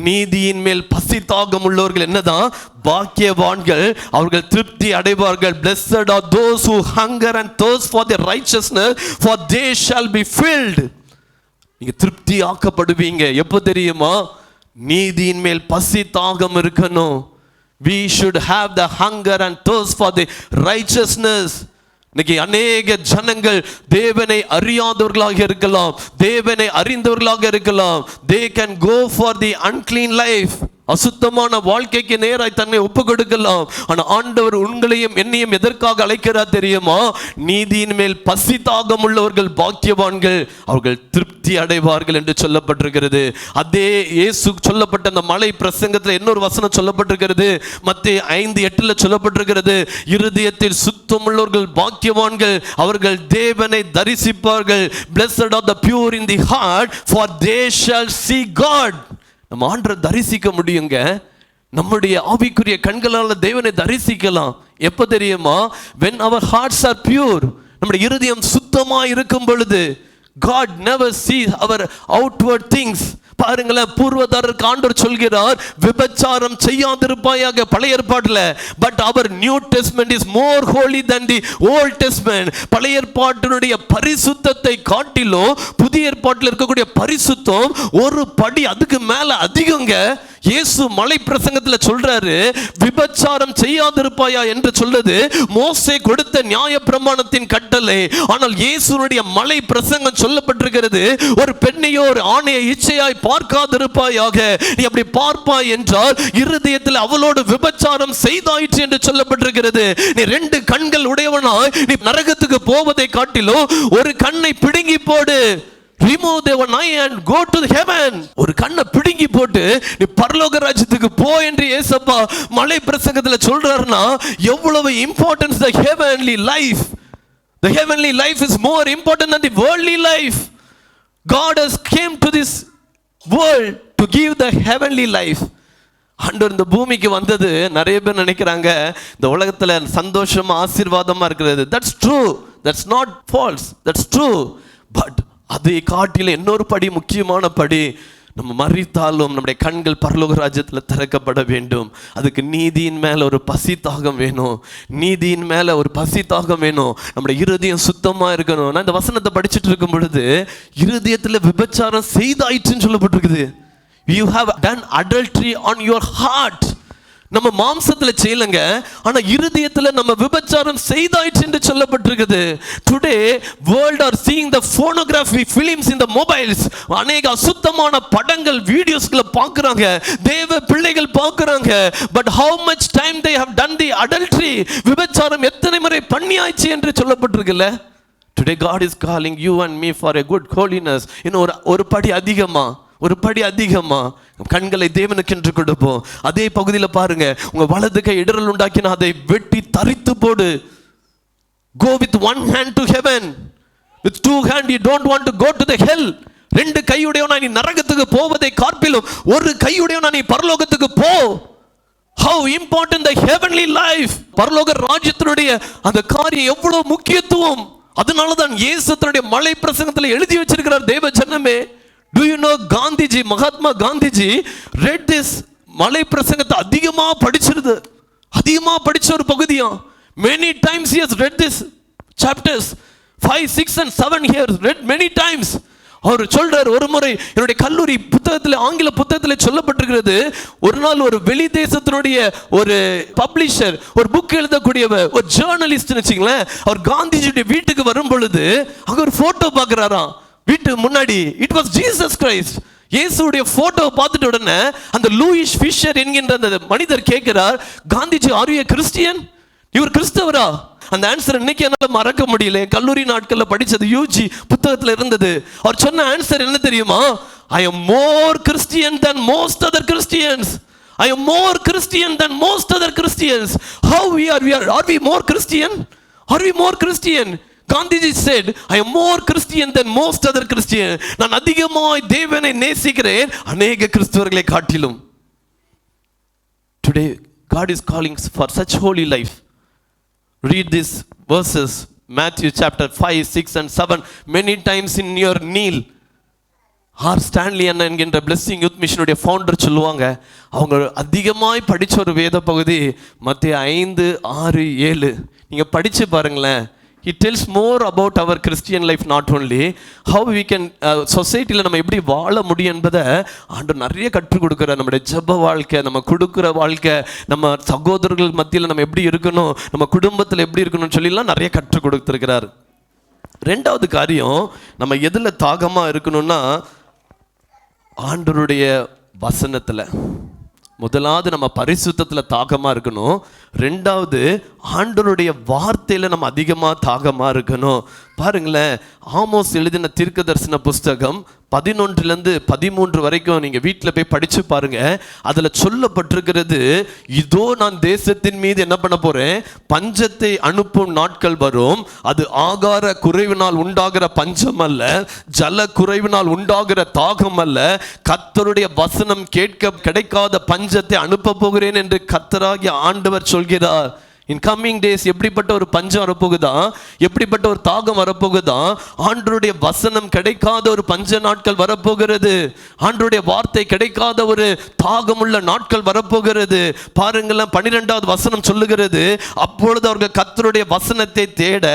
நீதியின் மேல் பசி தாகம் உள்ளவர்கள் என்னதான் பாக்கியவான்கள், அவர்கள் திருப்தி அடைவார்கள். Blessed are those who hunger and thirst for the righteousness, for they shall be filled. நீங்க திருப்தி ஆக்கப்படுவீங்க. எப்போ தெரியுமா? நீதியின் மேல் பசி தாகம் இருக்கணும். We should have the hunger and thirst for the righteousness. இன்னைக்கு அநேக ஜனங்கள் தேவனை அறியாதவர்களாக இருக்கலாம், தேவனை அறிந்தவர்களாக இருக்கலாம். They can go for the unclean life. அசுத்தமான வாழ்க்கைக்கு நேராய் தன்னை ஒப்பு கொடுக்கலாம். ஆனா ஆண்டவர் உங்களையும் என்னையும் எதற்காக அழைக்கிறார் தெரியுமா? நீதியின் மேல் பசி தாகம் உள்ளவர்கள் பாக்கியவான்கள், அவர்கள் திருப்தி அடைவார்கள் என்று சொல்லப்பட்டிருக்கிறது. அதே இயேசு சொல்லப்பட்ட அந்த மலை பிரசங்கத்தில் இன்னொரு வசனம் சொல்லப்பட்டிருக்கிறது. மத்தேயு 5:8 சொல்லப்பட்டிருக்கிறது, இருதயத்தில் சுத்தமுள்ளவர்கள் பாக்கியவான்கள், அவர்கள் தேவனை தரிசிப்பார்கள். Blessed are the pure in the heart, for they shall see God. நம்ம ஆண்டவரை தரிசிக்க முடியுங்க. நம்முடைய ஆவிக்குரிய கண்களால் தேவனை தரிசிக்கலாம். எப்போ தெரியுமா? when our hearts are pure, நம்முடைய இருதயம் சுத்தமாக இருக்கும் பொழுது. God never sees our outward things. பாருங்களேன், பூர்வதாரருக்கு ஆண்டவர் சொல்கிறார், விபச்சாரம் செய்யாதிருப்பாயாக பழைய ஏற்பாட்டில். பட் அவர் new testament is more holy than the old testament. பழைய ஏற்பாட்டினுடைய பரிசுத்தத்தை காட்டிலும் புதிய ஏற்பாட்டில் இருக்கக்கூடிய பரிசுத்தம் ஒரு படி அதுக்கு மேல அதிகங்க. இயேசு மலை பிரசங்கத்துல சொல்றாரு, விபச்சாரம் செய்யாதிருப்பாயா என்று சொல்றது மோசே கொடுத்த நியாய பிரமாணத்தின் கட்டளை. ஆனால் இயேசுனுடைய மலை பிரசங்கம் சொல்லப்பட்டிருக்கிறது, ஒரு பெண்ணையோ ஒரு ஆணையை இச்சையாய் பார்க்காதிருப்பாயாக. நீ அப்படி பார்ப்பாய் என்றால் இருதயத்தில் அவளோடு விபச்சாரம் செய்தாயிற்று என்று சொல்லப்பட்டிருக்கிறது. நீ 2 கண்கள் உடையவனாய் நீ நரகத்துக்கு போவதை காட்டிலும் ஒரு கண்ணை பிடுங்கி போடு. Remove the one eye and go to heaven. ஒரு கண்ணை பிடுங்கி போட்டு நீ பரலோக ராஜ்யத்துக்கு போ என்று இயேசப்பா மலை பிரசங்கத்துல சொல்றாருன்னா எவ்வளவு importance the heavenly life. The heavenly life is more important than the worldly life. God has came to this world to give the heavenly life. ஆண்டவர் இந்த பூமிக்கு வந்தது, நிறைய பேர் நினைக்கிறாங்க இந்த உலகத்துல சந்தோஷமா ஆசீர்வாதமா இருக்கிறது. That's true. That's not false. That's true. But அதை காட்டில இன்னொரு படி, முக்கியமான படி, நம்ம மரித்தாலும் நம்முடைய கண்கள் பரலோக ராஜ்யத்தில் திறக்கப்பட வேண்டும். அதுக்கு நீதியின் மேல ஒரு பசி தாகம் வேணும். நீதியின் மேல ஒரு பசி தாகம் வேணும். நம்முடைய இருதயம் சுத்தமா இருக்கணும். நான் இந்த வசனத்தை படிச்சுட்டு இருக்கும் பொழுது இருதயத்துல விபச்சாரம் செய்தாயிற்றுன்னு சொல்லப்பட்டிருக்குது. You have done adultery on your heart. நம்ம மாம்சத்துல செய்யலங்க, ஆனா இருதயத்துல நம்ம விபச்சாரம் செய்தாயிற்று என்று சொல்லப்பட்டிருக்குது. Today world are seeing the pornography films in the mobiles. அநேக அசுத்தமான படங்கள், வீடியோஸ்களை பார்க்கறாங்க, தேவ பிள்ளைகள் பார்க்கறாங்க. But how much time they have done the adultery? விபச்சாரம் எத்தனை முறை பண்ணியாயிற்று என்று சொல்லப்பட்டிருக்குல்ல. Today God is calling you and me for a good holiness. இன்னும் ஒரு படி அதிகமா, ஒரு படி அதிகமா கண்களை தேவனுக்கு என்று கொடுப்போம். அதே பகுதியில் பாருங்க, உங்க வலது கை இடறல் உண்டாக்கினா அதை வெட்டி தரித்து போடு. Go with one hand to heaven. With 2 hands you don't want to go to the hell. 2 கையுடையவனா நீ நரகத்துக்கு போவதை காட்டிலும் ஒரு கையுடையவனா நீ பரலோகத்துக்கு போ. How important the heavenly life. பரலோக ராஜ்யத்தினுடைய அந்த காரியம் எவ்வளவு முக்கியத்துவம். அதனாலதான் இயேசு தன்னுடைய மலை பிரசங்கத்தில் எழுதி வச்சிருக்கிறார், தேவ ஜனமே. Do you know Gandhiji, Mahatma Gandhiji read this மலை பிரசங்கத்தை அதிகமா படிச்சிருது, அதிகமா படிச்ச ஒரு பகுதியா. Many times he has read this chapters, 5, 6 and 7 he has read many times. அவர் சொல்றார், ஒரு முறை என்னுடைய கல்லூரி புத்தகத்தில், ஆங்கில புத்தகத்தில் சொல்லப்பட்டிருக்கிறது, ஒரு நாள் ஒரு வெளி தேசத்தினுடைய ஒரு பப்ளிஷர், ஒரு புக் எழுதக்கூடியவர், ஒரு ஜேர்னலிஸ்ட் வச்சுங்களேன், அவர் காந்திஜியுடைய வீட்டுக்கு வரும் பொழுது அங்க ஒரு போட்டோ பார்க்கிறாராம். வீட்டு முன்னாடி இட் வாஸ் ஜீசஸ் கிரைஸ்ட். இயேசுடைய போட்டோ பார்த்துட்ட உடனே அந்த லூயிஸ் ஃபிஷர் என்கின்ற அந்த மனிதர் கேட்கிறார், Gandhiji are you a Christian? இவர் கிறிஸ்தவரா? அந்த ஆன்சர் இன்னைக்கு என்னால மறக்க முடியல. கல்லூரி நாட்கள்ல படிச்சது, யூஜி புத்தகத்துல இருந்தது. அவர் சொன்ன ஆன்சர் என்ன தெரியுமா? I am more Christian than most other Christians. I am more Christian than most other Christians. How we are we more Christian? Are we more Christian? Gandhiji said, I am more Christian than most other Christian. நான் அதிகமாய் தேவனை நேசிக்கிறேன் அநேக கிறிஸ்தவர்களை காட்டிலும். Today God is calling for such holy life. Read these verses, Matthew chapter 5, 6 and 7 many times in your kneel. R Stanley அண்ணா என்கின்ற பிளெஸிங் யூத் மிஷனுடைய ஃபவுண்டர் சொல்லுவாங்க, அவங்க அதிகமாய் படிச்ச ஒரு வேத பகுதி மத்தேயு 5, 6, 7. நீங்க படிச்சு பாருங்களேன். He tells more about our Christian life, not only how we can சொசைட்டியில் நம்ம எப்படி வாழ முடியும் என்பதை ஆண்டவர் நிறைய கற்றுக் கொடுக்குற. நம்முடைய ஜெப வாழ்க்கை, நம்ம கொடுக்குற வாழ்க்கை, நம்ம சகோதரர்கள் மத்தியில் நம்ம எப்படி இருக்கணும், நம்ம குடும்பத்தில் எப்படி இருக்கணும்னு சொல்லிலாம் நிறைய கற்றுக் கொடுத்துருக்கிறார். 2வது காரியம், நம்ம எதில் தாகமாக இருக்கணும்னா ஆண்டவருடைய வசனத்தில். முதலாவது நம்ம பரிசுத்தத்தில் தாகமாக இருக்கணும். 2வது ஆண்டவருடைய வார்த்தையில் நம்ம அதிகமாக தாகமாக இருக்கணும். பாருங்களேன், ஆமோஸ் எழுதின தீர்க்க தரிசன புஸ்தகம் 11 13 வரைக்கும் நீங்கள் வீட்டில் போய் படித்து பாருங்க. அதில் சொல்லப்பட்டிருக்கிறது, இதோ நான் தேசத்தின் மீது என்ன பண்ண போகிறேன், பஞ்சத்தை அனுப்பும் நாட்கள் வரும். அது ஆகார குறைவினால் உண்டாகிற பஞ்சம் அல்ல, ஜல குறைவினால் உண்டாகிற தாகம் அல்ல, கர்த்தருடைய வசனம் கேட்க கிடைக்காத பஞ்சத்தை அனுப்ப போகிறேன் என்று கர்த்தராகிய ஆண்டவர் சொல்கிறார் இன் கம்மிங் டேஸ் எப்படிப்பட்ட ஒரு பஞ்சம் வரப்போகுதா, எப்படிப்பட்ட ஒரு தாகம் வரப்போகுதா, ஆண்டவருடைய வசனம் கிடைக்காத ஒரு பஞ்ச நாட்கள் வரப்போகிறது, ஆண்டவருடைய வார்த்தை கிடைக்காத ஒரு தாகமுள்ள நாட்கள் வரப்போகிறது. பாருங்களேன், 12வது வசனம் சொல்லுகிறது, அப்பொழுது அவர்கள் கர்த்தருடைய வசனத்தை தேட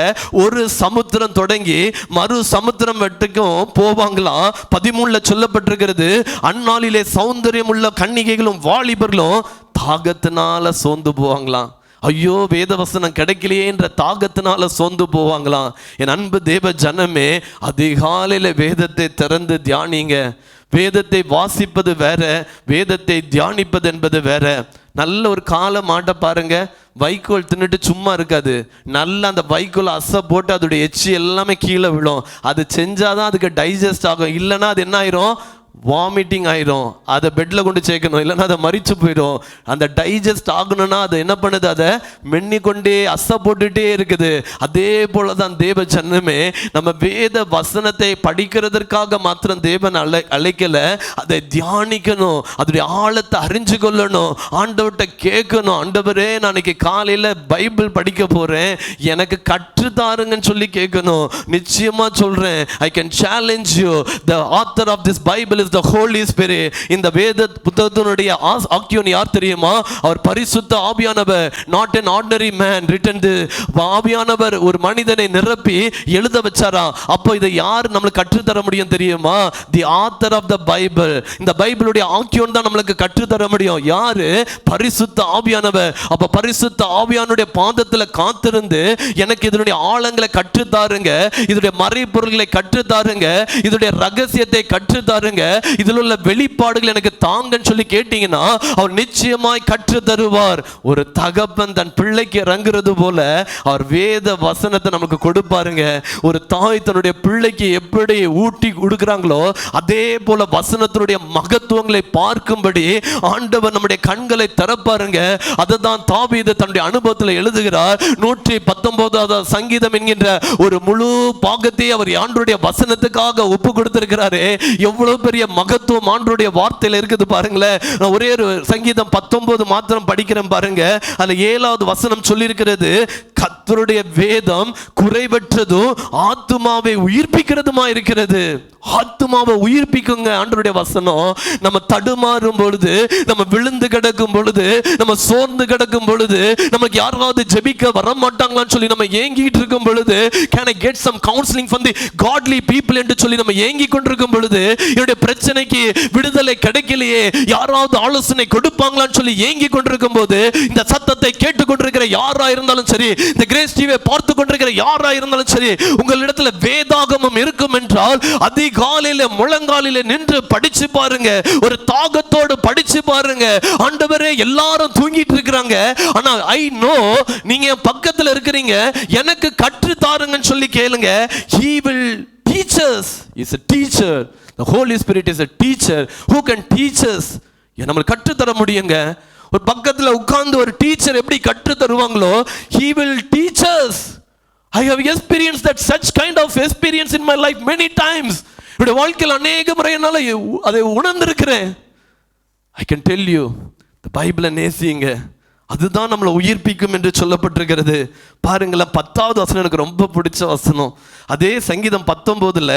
ஒரு சமுத்திரம் தொடங்கி மறு சமுத்திரம் வரைக்கும் போவாங்களாம். 13ல சொல்லப்பட்டிருக்கிறது, அந்நாளிலே சௌந்தரியம் உள்ள கன்னிகைகளும் வாலிபர்களும் தாகத்தினால சோர்ந்து போவாங்களாம். ஐயோ, வேத வசனம் கிடைக்கலையே என்ற தாகத்தினால சோர்ந்து போவாங்களாம். என் அன்பு தேவ ஜனமே, அதிகாலையில வேதத்தை திறந்து தியானிங்க. வேதத்தை வாசிப்பது வேற, வேதத்தை தியானிப்பது என்பது வேற. நல்ல ஒரு காலை மாட்டை பாருங்க, வைக்கோல் தின்னுட்டு சும்மா இருக்காது. நல்லா அந்த வைக்கோல் அசை போட்டு அதோடைய எச்சி எல்லாமே கீழே விழும். அது செஞ்சாதான் அதுக்கு டைஜஸ்ட் ஆகும். இல்லைன்னா அது என்ன ஆயிரும், வாமிட்டிங் ஆயிரும். அதை பெட்டில் கொண்டு சேர்க்கணும், இல்லைன்னா அதை மறிச்சு போயிடும். அந்த டைஜஸ்ட் ஆகணும்னா அது என்ன பண்ணுது, அதை மென்னிக்கொண்டே அசை போட்டுட்டே இருக்குது. அதே போல தான் தேவ ஜனமே, நம்ம வேத வசனத்தை படிக்கிறதற்காக மாத்திரம் தேவன் அழைக்கல, அதை தியானிக்கணும், அதோடைய ஆழத்தை அறிஞ்சு கொள்ளணும், ஆண்டவர்கிட்ட கேட்கணும். ஆண்டவரே, நான் இன்னைக்கு காலையில் பைபிள் படிக்க போறேன், எனக்கு கற்றுத்தாருங்கன்னு சொல்லி கேட்கணும். நிச்சயமா சொல்றேன், I can challenge you, the author of this Bible the Holy Spirit. இந்த வேத புத்தகத்தினுடைய ஆக்கியோன் யார் தெரியுமா? அவர் பரிசுத்த ஆவியானவர். not an ordinary man written the ஆவியானவர் ஒரு மனிதனை நிரப்பி எழுத வச்சாரா. அப்போ இதை யார் நம்மளுக்கு கற்றுத் தர முடியும் தெரியுமா? the author of the Bible. இந்த பைபிளுடைய ஆக்கியோன் தான் நம்மளுக்கு கற்றுத் தர முடியும். யாரு? பரிசுத்த ஆவியானவர். அப்ப பரிசுத்த ஆவியானுடைய பாதத்துல காத்திருந்து எனக்கு இதனுடைய ஆழங்களை கற்றுத்தாருங்க, இதனுடைய மறைபொருள்களை கற்றுத்தாருங்க, இதனுடைய ரகசியத்தை கற்றுத்தாருங்க, இதில் உள்ள வெளிப்பாடுகள் எனக்கு தாங்கன்னு சொல்லி கேட்டீங்கன்னா அவர் நிச்சயமாய் கற்று தருவார். ஒரு தகப்பன் தன் பிள்ளைக்கு இறங்குறது போல அவர் வேத வசனத்தை நமக்கு கொடுப்பாருங்க. ஒரு தாய் தன்னுடைய பிள்ளைக்கு எப்படி ஊட்டி கொடுக்குறாங்களோ அதே போல வசனத்தினுடைய மகத்துவங்களை பார்க்கும்படி ஆண்டவர் நம்முடைய கண்களை திறப்பாருங்க. அதை தான் தாவீது தன்னுடைய அனுபவத்தில் எழுதுகிறார். 119வது சங்கீதம் என்கின்ற ஒரு முழு பாகத்தை அவர் ஆண்டவருடைய வசனத்துக்காக ஒப்பு கொடுத்திருக்கிறாரு. எவ்வளவு பெரிய மகத்துவம் ஆண்டவருடைய வார்த்தையில இருக்குது பாருங்களேன். நான் ஒரே ஒரு சங்கீதம் 19 மாத்திரம் படிக்கிறேன் பாருங்க. அதுல 7வது வசனம் சொல்லி இருக்கிறது, கர்த்தருடைய வேதம் குறைவற்றதும் ஆத்துமாவை உயிர்ப்பிக்கிறதுமா இருக்கிறது. ஆத்துமாவை உயிர்ப்பிக்குங்க ஆண்டவருடைய வசனம். நம்ம தடுமாறும் பொழுது, நம்ம விழுந்து கிடக்கும் பொழுது, நம்ம சோர்ந்து கிடக்கும் பொழுது, நமக்கு யாராவது ஜெபிக்க வர மாட்டாங்களான்னு சொல்லி நம்ம ஏங்கிட்டு இருக்கும் பொழுது, can I get some counseling from the godly people என்று சொல்லி நம்ம ஏங்கி கொண்டிருக்கும் பொழுது, என்னுடைய பிரச்சனைக்கு விடுதலை கிடைக்கலையே, யாராவது ஆலோசனை கொடுப்பாங்களான்னு சொல்லி ஏங்கி கொண்டிருக்கும் போது, இந்த சத்தத்தை கேட்டுக்கொண்டிருக்கிற யாரா இருந்தாலும் சரி, இந்த கிரேஸ் டிவியை பார்த்து கொண்டிருக்கிற யாரா இருந்தாலும் சரி, உங்களிடத்துல வேதாகமம் இருக்கும் என்றால் அதிகாலையில முழங்காலில நின்று படிச்சு பாருங்க. ஒரு தாகத்தோடு படிச்சு பாருங்க. ஆண்டவரே, எல்லாரும் தூங்கிட்டு இருக்கிறாங்க, ஆனா ஐ நோ நீங்க பக்கத்துல இருக்கிறீங்க, எனக்கு கற்று தாருங்கன்னு சொல்லி கேளுங்க. He will teach us. He is a teacher. The Holy Spirit is a teacher who can teach us. நம்மளுக்கு கற்று தர முடியுங்க. ஒரு பக்கத்துல உட்கார்ந்து ஒரு டீச்சர் எப்படி கற்று தருவாங்களோ, he will teach us. I have experienced that such kind of experience in my life many times. என்னுடைய வாழ்க்கையில் அநேக முறை என்னால அதை உணர்ந்திருக்கிறேன். I can tell you, the Bible நேசிங்க, அதுதான் நம்மளை உயிர்ப்பிக்கும் என்று சொல்லப்பட்டிருக்கிறது. பாருங்களேன், 10வது வசனம் எனக்கு ரொம்ப பிடிச்ச வசனம். அதே சங்கீதம் 19ல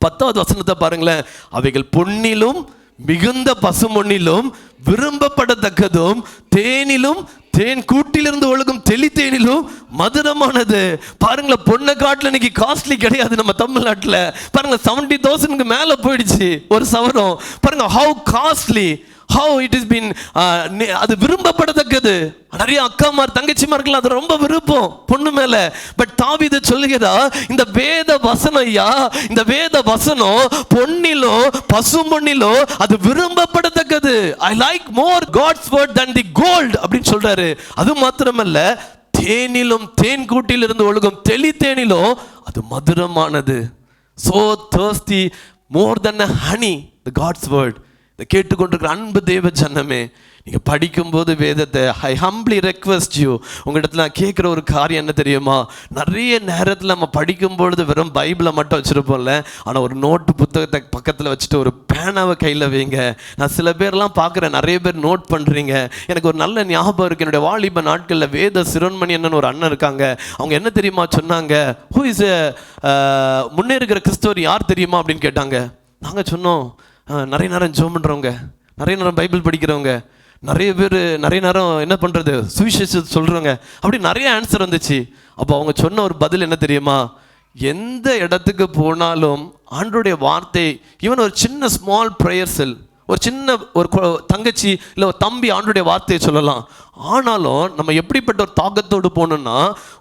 10வது வசனத்தை பாருங்களேன். அவைகள் பொன்னிலும் மிகுந்த பசுமொன்னிலும் விரும்பப்படத்தக்கதும் தேனிலும் தேன் கூட்டிலிருந்து ஒழுகும் தெளித்தேனிலும் மதுரமானது. பாருங்களேன், பொண்ணை காட்டில் இன்னைக்கு காஸ்ட்லி கிடையாது. நம்ம தமிழ்நாட்டில் பாருங்க 70,000க்கு மேல போயிடுச்சு ஒரு சவரம். பாருங்க how costly, how it has been. அது விரும்பப்படத்தக்கது. நிறைய அக்காமார் தங்கச்சிமார்கள் அது ரொம்ப விருப்பம் பொண்ணு மேல. பட் தாவீது சொல்லுகிறா, இந்த வேத வசனம் ஐயா, இந்த வேத வசனம் பொன்னிலோ பசும்பொன்னிலோ அது விரும்பப்படத்தக்கது. I like more God's word than the gold அப்படின்னு சொல்றாரு. அது மாத்திரமல்ல, தேனிலும் தேன் கூட்டில் இருந்து ஒழுகும் தெளித்தேனிலும் அது மதுரமானது. So thirsty, more than a honey, the God's word. இதை கேட்டுக்கொண்டிருக்கிற அன்பு தேவ ஜனமே, நீங்கள் படிக்கும்போது வேதத்தை, ஐ ஹம்பிளி ரெக்வெஸ்ட் யூ, உங்களிடத்துல நான் கேட்குற ஒரு காரியம் என்ன தெரியுமா? நிறைய நேரத்தில் நம்ம படிக்கும் பொழுது வெறும் பைபிளை மட்டும் வச்சுருப்போம்ல, ஆனால் ஒரு நோட்டு புத்தகத்தை பக்கத்தில் வச்சுட்டு ஒரு பேனாவை கையில் வைங்க. நான் சில பேர்லாம் பார்க்குறேன், நிறைய பேர் நோட் பண்ணுறீங்க. எனக்கு ஒரு நல்ல ஞாபகம் இருக்குது, என்னுடைய வாலிப நாட்களில் வேத சிரோன்மணி என்னன்னு ஒரு அண்ணன் இருக்காங்க. அவங்க என்ன தெரியுமா சொன்னாங்க? ஹூ இஸ் முன்னேறுகிற கிறிஸ்தவர் யார் தெரியுமா அப்படின்னு கேட்டாங்க. நாங்கள் சொன்னோம், நிறைய நேரம் ஜெபம் பண்ணுறவங்க, நிறைய நேரம் பைபிள் படிக்கிறவங்க, நிறைய பேர் நிறைய நேரம் என்ன பண்ணுறது, சுவிசேஷத்தை சொல்கிறவங்க, அப்படி நிறைய ஆன்சர் வந்துச்சு. அப்போ அவங்க சொன்ன ஒரு பதில் என்ன தெரியுமா? எந்த இடத்துக்கு போனாலும் ஆண்டவருடைய வார்த்தை, ஈவன் ஒரு சின்ன ஸ்மால் ப்ரேயர் செல், ஒரு சின்ன ஒரு தங்கச்சி இல்லை ஒரு தம்பி ஆண்டவருடைய வார்த்தையை சொல்லலாம். ஆனாலும் நம்ம எப்படிப்பட்ட ஒரு தாக்கத்தோடு போகணுன்னா,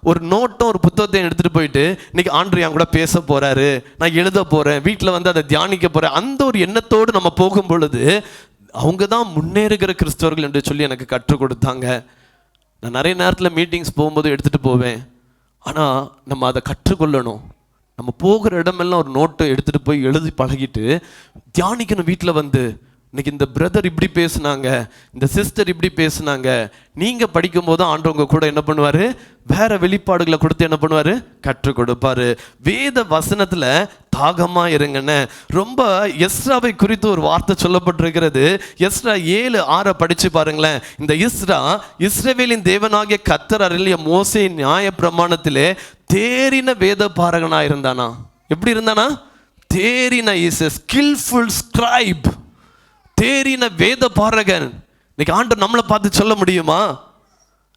ஒரு நோட்டும் ஒரு புத்தகத்தையும் எடுத்துகிட்டு போயிட்டு இன்றைக்கி ஆண்டவர் என் கூட பேச போகிறாரு, நான் எழுத போகிறேன், வீட்டில் வந்து அதை தியானிக்க போகிறேன், அந்த ஒரு எண்ணத்தோடு நம்ம போகும் பொழுது அவங்க தான் முன்னேறுகிற கிறிஸ்தவர்கள் என்று சொல்லி எனக்கு கற்றுக் கொடுத்தாங்க. நான் நிறைய நேரத்தில் மீட்டிங்ஸ் போகும்போது எடுத்துகிட்டு போவேன். ஆனால் நம்ம அதை கற்றுக்கொள்ளணும். நம்ம போகிற இடமெல்லாம் ஒரு நோட்டை எடுத்துகிட்டு போய் எழுதி பழகிட்டு தியானிக்கணும். வீட்டில் வந்து இன்னைக்கு இந்த பிரதர் இப்படி பேசுனாங்க, இந்த சிஸ்டர் இப்படி பேசுனாங்க. நீங்கள் படிக்கும்போது ஆண்டவங்க கூட என்ன பண்ணுவார்? வேற வெளிப்பாடுகளை கொடுத்து என்ன பண்ணுவார்? கற்றுக் கொடுப்பாரு. வேத வசனத்தில் தாகமாக இருங்கன்னு ரொம்ப எஸ்ராவை குறித்து ஒரு வார்த்தை சொல்லப்பட்டிருக்கிறது. எஸ்ரா 7:6 படித்து பாருங்களேன். இந்த இஸ்ரவேலின் தேவனாகிய கர்த்தர் அருளிய மோசே நியாய பிரமாணத்திலே தேறின வேத பாரகனாக இருந்தானா. எப்படி இருந்தானா? தேறின, இஸ் எ ஸ்கில்ஃபுல் ஸ்கிரைப். தேறின வேத பாரகன். இன்னைக்கு ஆண்டவர் நம்மளை பார்த்து சொல்ல முடியுமா?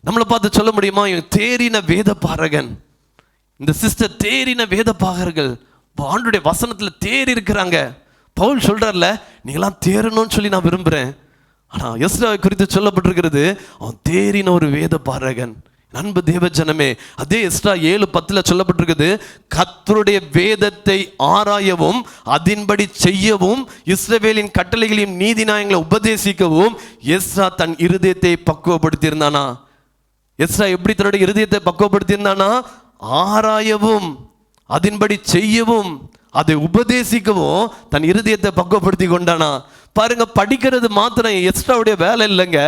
நம்மளை பார்த்து சொல்ல முடியுமா? தேறின வேத பாரகன். இந்த சிஸ்டர் தேறின வேத பாகர்கள், ஆண்டவருடைய வசனத்தில் தேறி இருக்கிறாங்க. பவுல் சொல்றார்ல, நீங்களாம் தேறணும்னு சொல்லி நான் விரும்புகிறேன். ஆனால் எஸ்ராவை குறித்து சொல்லப்பட்டிருக்கிறது, அவன் தேறின ஒரு வேத பாரகன். அன்பு தேவ ஜனமே, அதே எஸ்ரா 7:10 சொல்லப்பட்டிருக்குது, கர்த்தருடைய வேதத்தை ஆராயவும் அதின்படி செய்யவும் இஸ்ரவேலின் கட்டளைகளையும் நீதி நியாயங்களை உபதேசிக்கவும் எஸ்ரா தன் இருதயத்தை பக்குவப்படுத்தி இருந்தானா. எஸ்ரா எப்படி தன்னுடைய இருதயத்தை பக்குவப்படுத்தி இருந்தானா? ஆராயவும் அதின்படி செய்யவும் அதை உபதேசிக்கவும் தன் இருதயத்தை பக்குவப்படுத்தி கொண்டானா. பாருங்க, படிக்கிறது மாத்திரம் எஸ்ராவுடைய வேலை இல்லைங்க.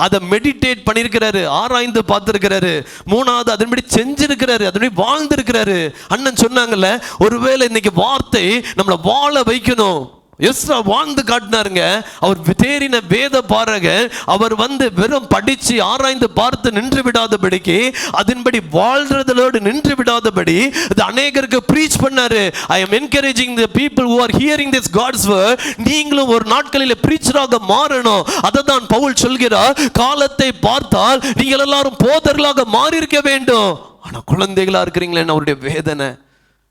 அதை மெடிடேட் பண்ணியிருக்கிறாரு, ஆராய்ந்து பார்த்துருக்கிறாரு, 3வது அதன்படி செஞ்சிருக்கிறாரு, அதன்படி வாழ்ந்திருக்கிறாரு. அண்ணன் சொன்னாங்கல்ல, ஒருவேளை இன்னைக்கு வார்த்தை நம்மளை வாழ வைக்கணும். எஸ்ரா வாழ்ந்து காட்டினாருங்க. அவர் தேறின வேத பாரகர். அவர் வந்து வெறும் படிச்சு ஆராய்ந்து பார்த்து நின்று விடாதபடிக்கு, அதன்படி வாழ்றதோடு நின்று விடாதபடி அது அநேகருக்கு பிரீச் பண்ணாரு. I am encouraging the people who are hearing this God's word. நீங்களும் ஒரு நாட்களில் பிரீச்சராக மாறணும். அதை தான் பவுல் சொல்கிறார், காலத்தை பார்த்தால் நீங்கள் எல்லாரும் போதர்களாக மாறி இருக்க வேண்டும். ஆனா குழந்தைகளா இருக்கிறீங்களே, அவருடைய வேதனை.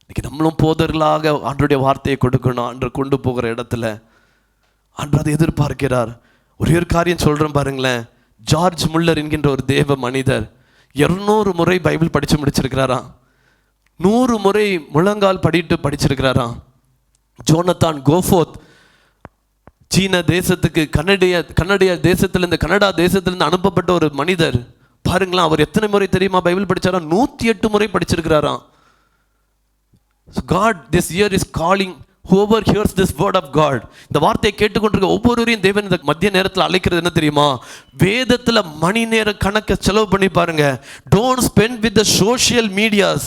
இன்னைக்கு நம்மளும் போதர்களாக ஆண்டவருடைய வார்த்தையை கொடுக்கணும். ஆண்டு கொண்டு போகிற இடத்துல ஆண்டு அதை எதிர்பார்க்கிறார். ஒரே ஒரு காரியம் சொல்றேன் பாருங்களேன். ஜார்ஜ் முல்லர் என்கின்ற ஒரு தேவ மனிதர் 200 முறை பைபிள் படிச்சு முடிச்சிருக்கிறாராம். 100 முறை முழங்கால் படிச்சிருக்கிறாராம். ஜோனத்தான் கோஃபோர்த் சீன தேசத்துக்கு கனடிய தேசத்திலிருந்து, கனடா தேசத்திலிருந்து அனுப்பப்பட்ட ஒரு மனிதர். பாருங்களேன், அவர் எத்தனை முறை தெரியுமா பைபிள் படிச்சாராம்? 108 முறை படிச்சிருக்கிறாராம். So God this year is calling whoever hears this word of God. இந்த வார்த்தையை கேட்டுக்கொண்டிருக்க ஒவ்வொருவரையும் தேவன் இந்த மத்திய நேரத்தில் அழைக்கிறது என்ன தெரியுமா? வேதத்தில் மணி நேர கணக்கை செலவு பண்ணி பாருங்க. Don't spend with the social medias.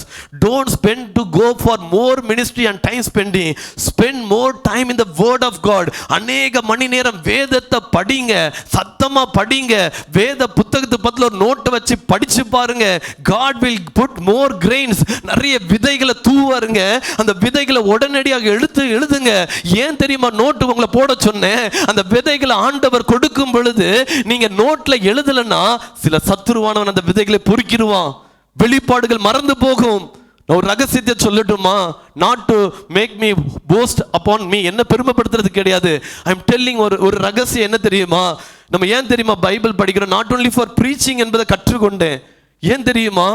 Don't spend to go for more ministry and time spending. Spend more time in the word of God. அநேக மணி நேரம் வேதத்தை படிங்க, சத்தமா படிங்க. வேத புத்தகத்தை பத்தில ஒரு நோட்டை வச்சு படிச்சு பாருங்க. God will put more grains. நிறைய விதைகளை தூவாருங்க. அந்த விதைகளை உடனடியாக எழுதுங்க. ஏன் தெரியுமா நோட்டு உங்களை போட சொன்னேன்? அந்த விதைகளை ஆண்டவர் கொடுக்கும் பொழுது நீங்க நோட்ல எழுதலன்னா சில சத்துருவானவன் அந்த விதைகளை பொறுக்கிடுவான். வெளிப்பாடுகள் மறந்து போகும். ஒரு ரகசியத்தை சொல்லட்டுமா? not to make me boast upon me, என்ன பெருமைப்படுத்துறது கிடையாது. I am telling ஒரு ரகசியம் என்ன தெரியுமா? நம்ம ஏன் தெரியுமா பைபிள் படிக்கிறோம்? not only for preaching என்பதை கற்றுக்கொண்டேன். ஏன் தெரியுமா?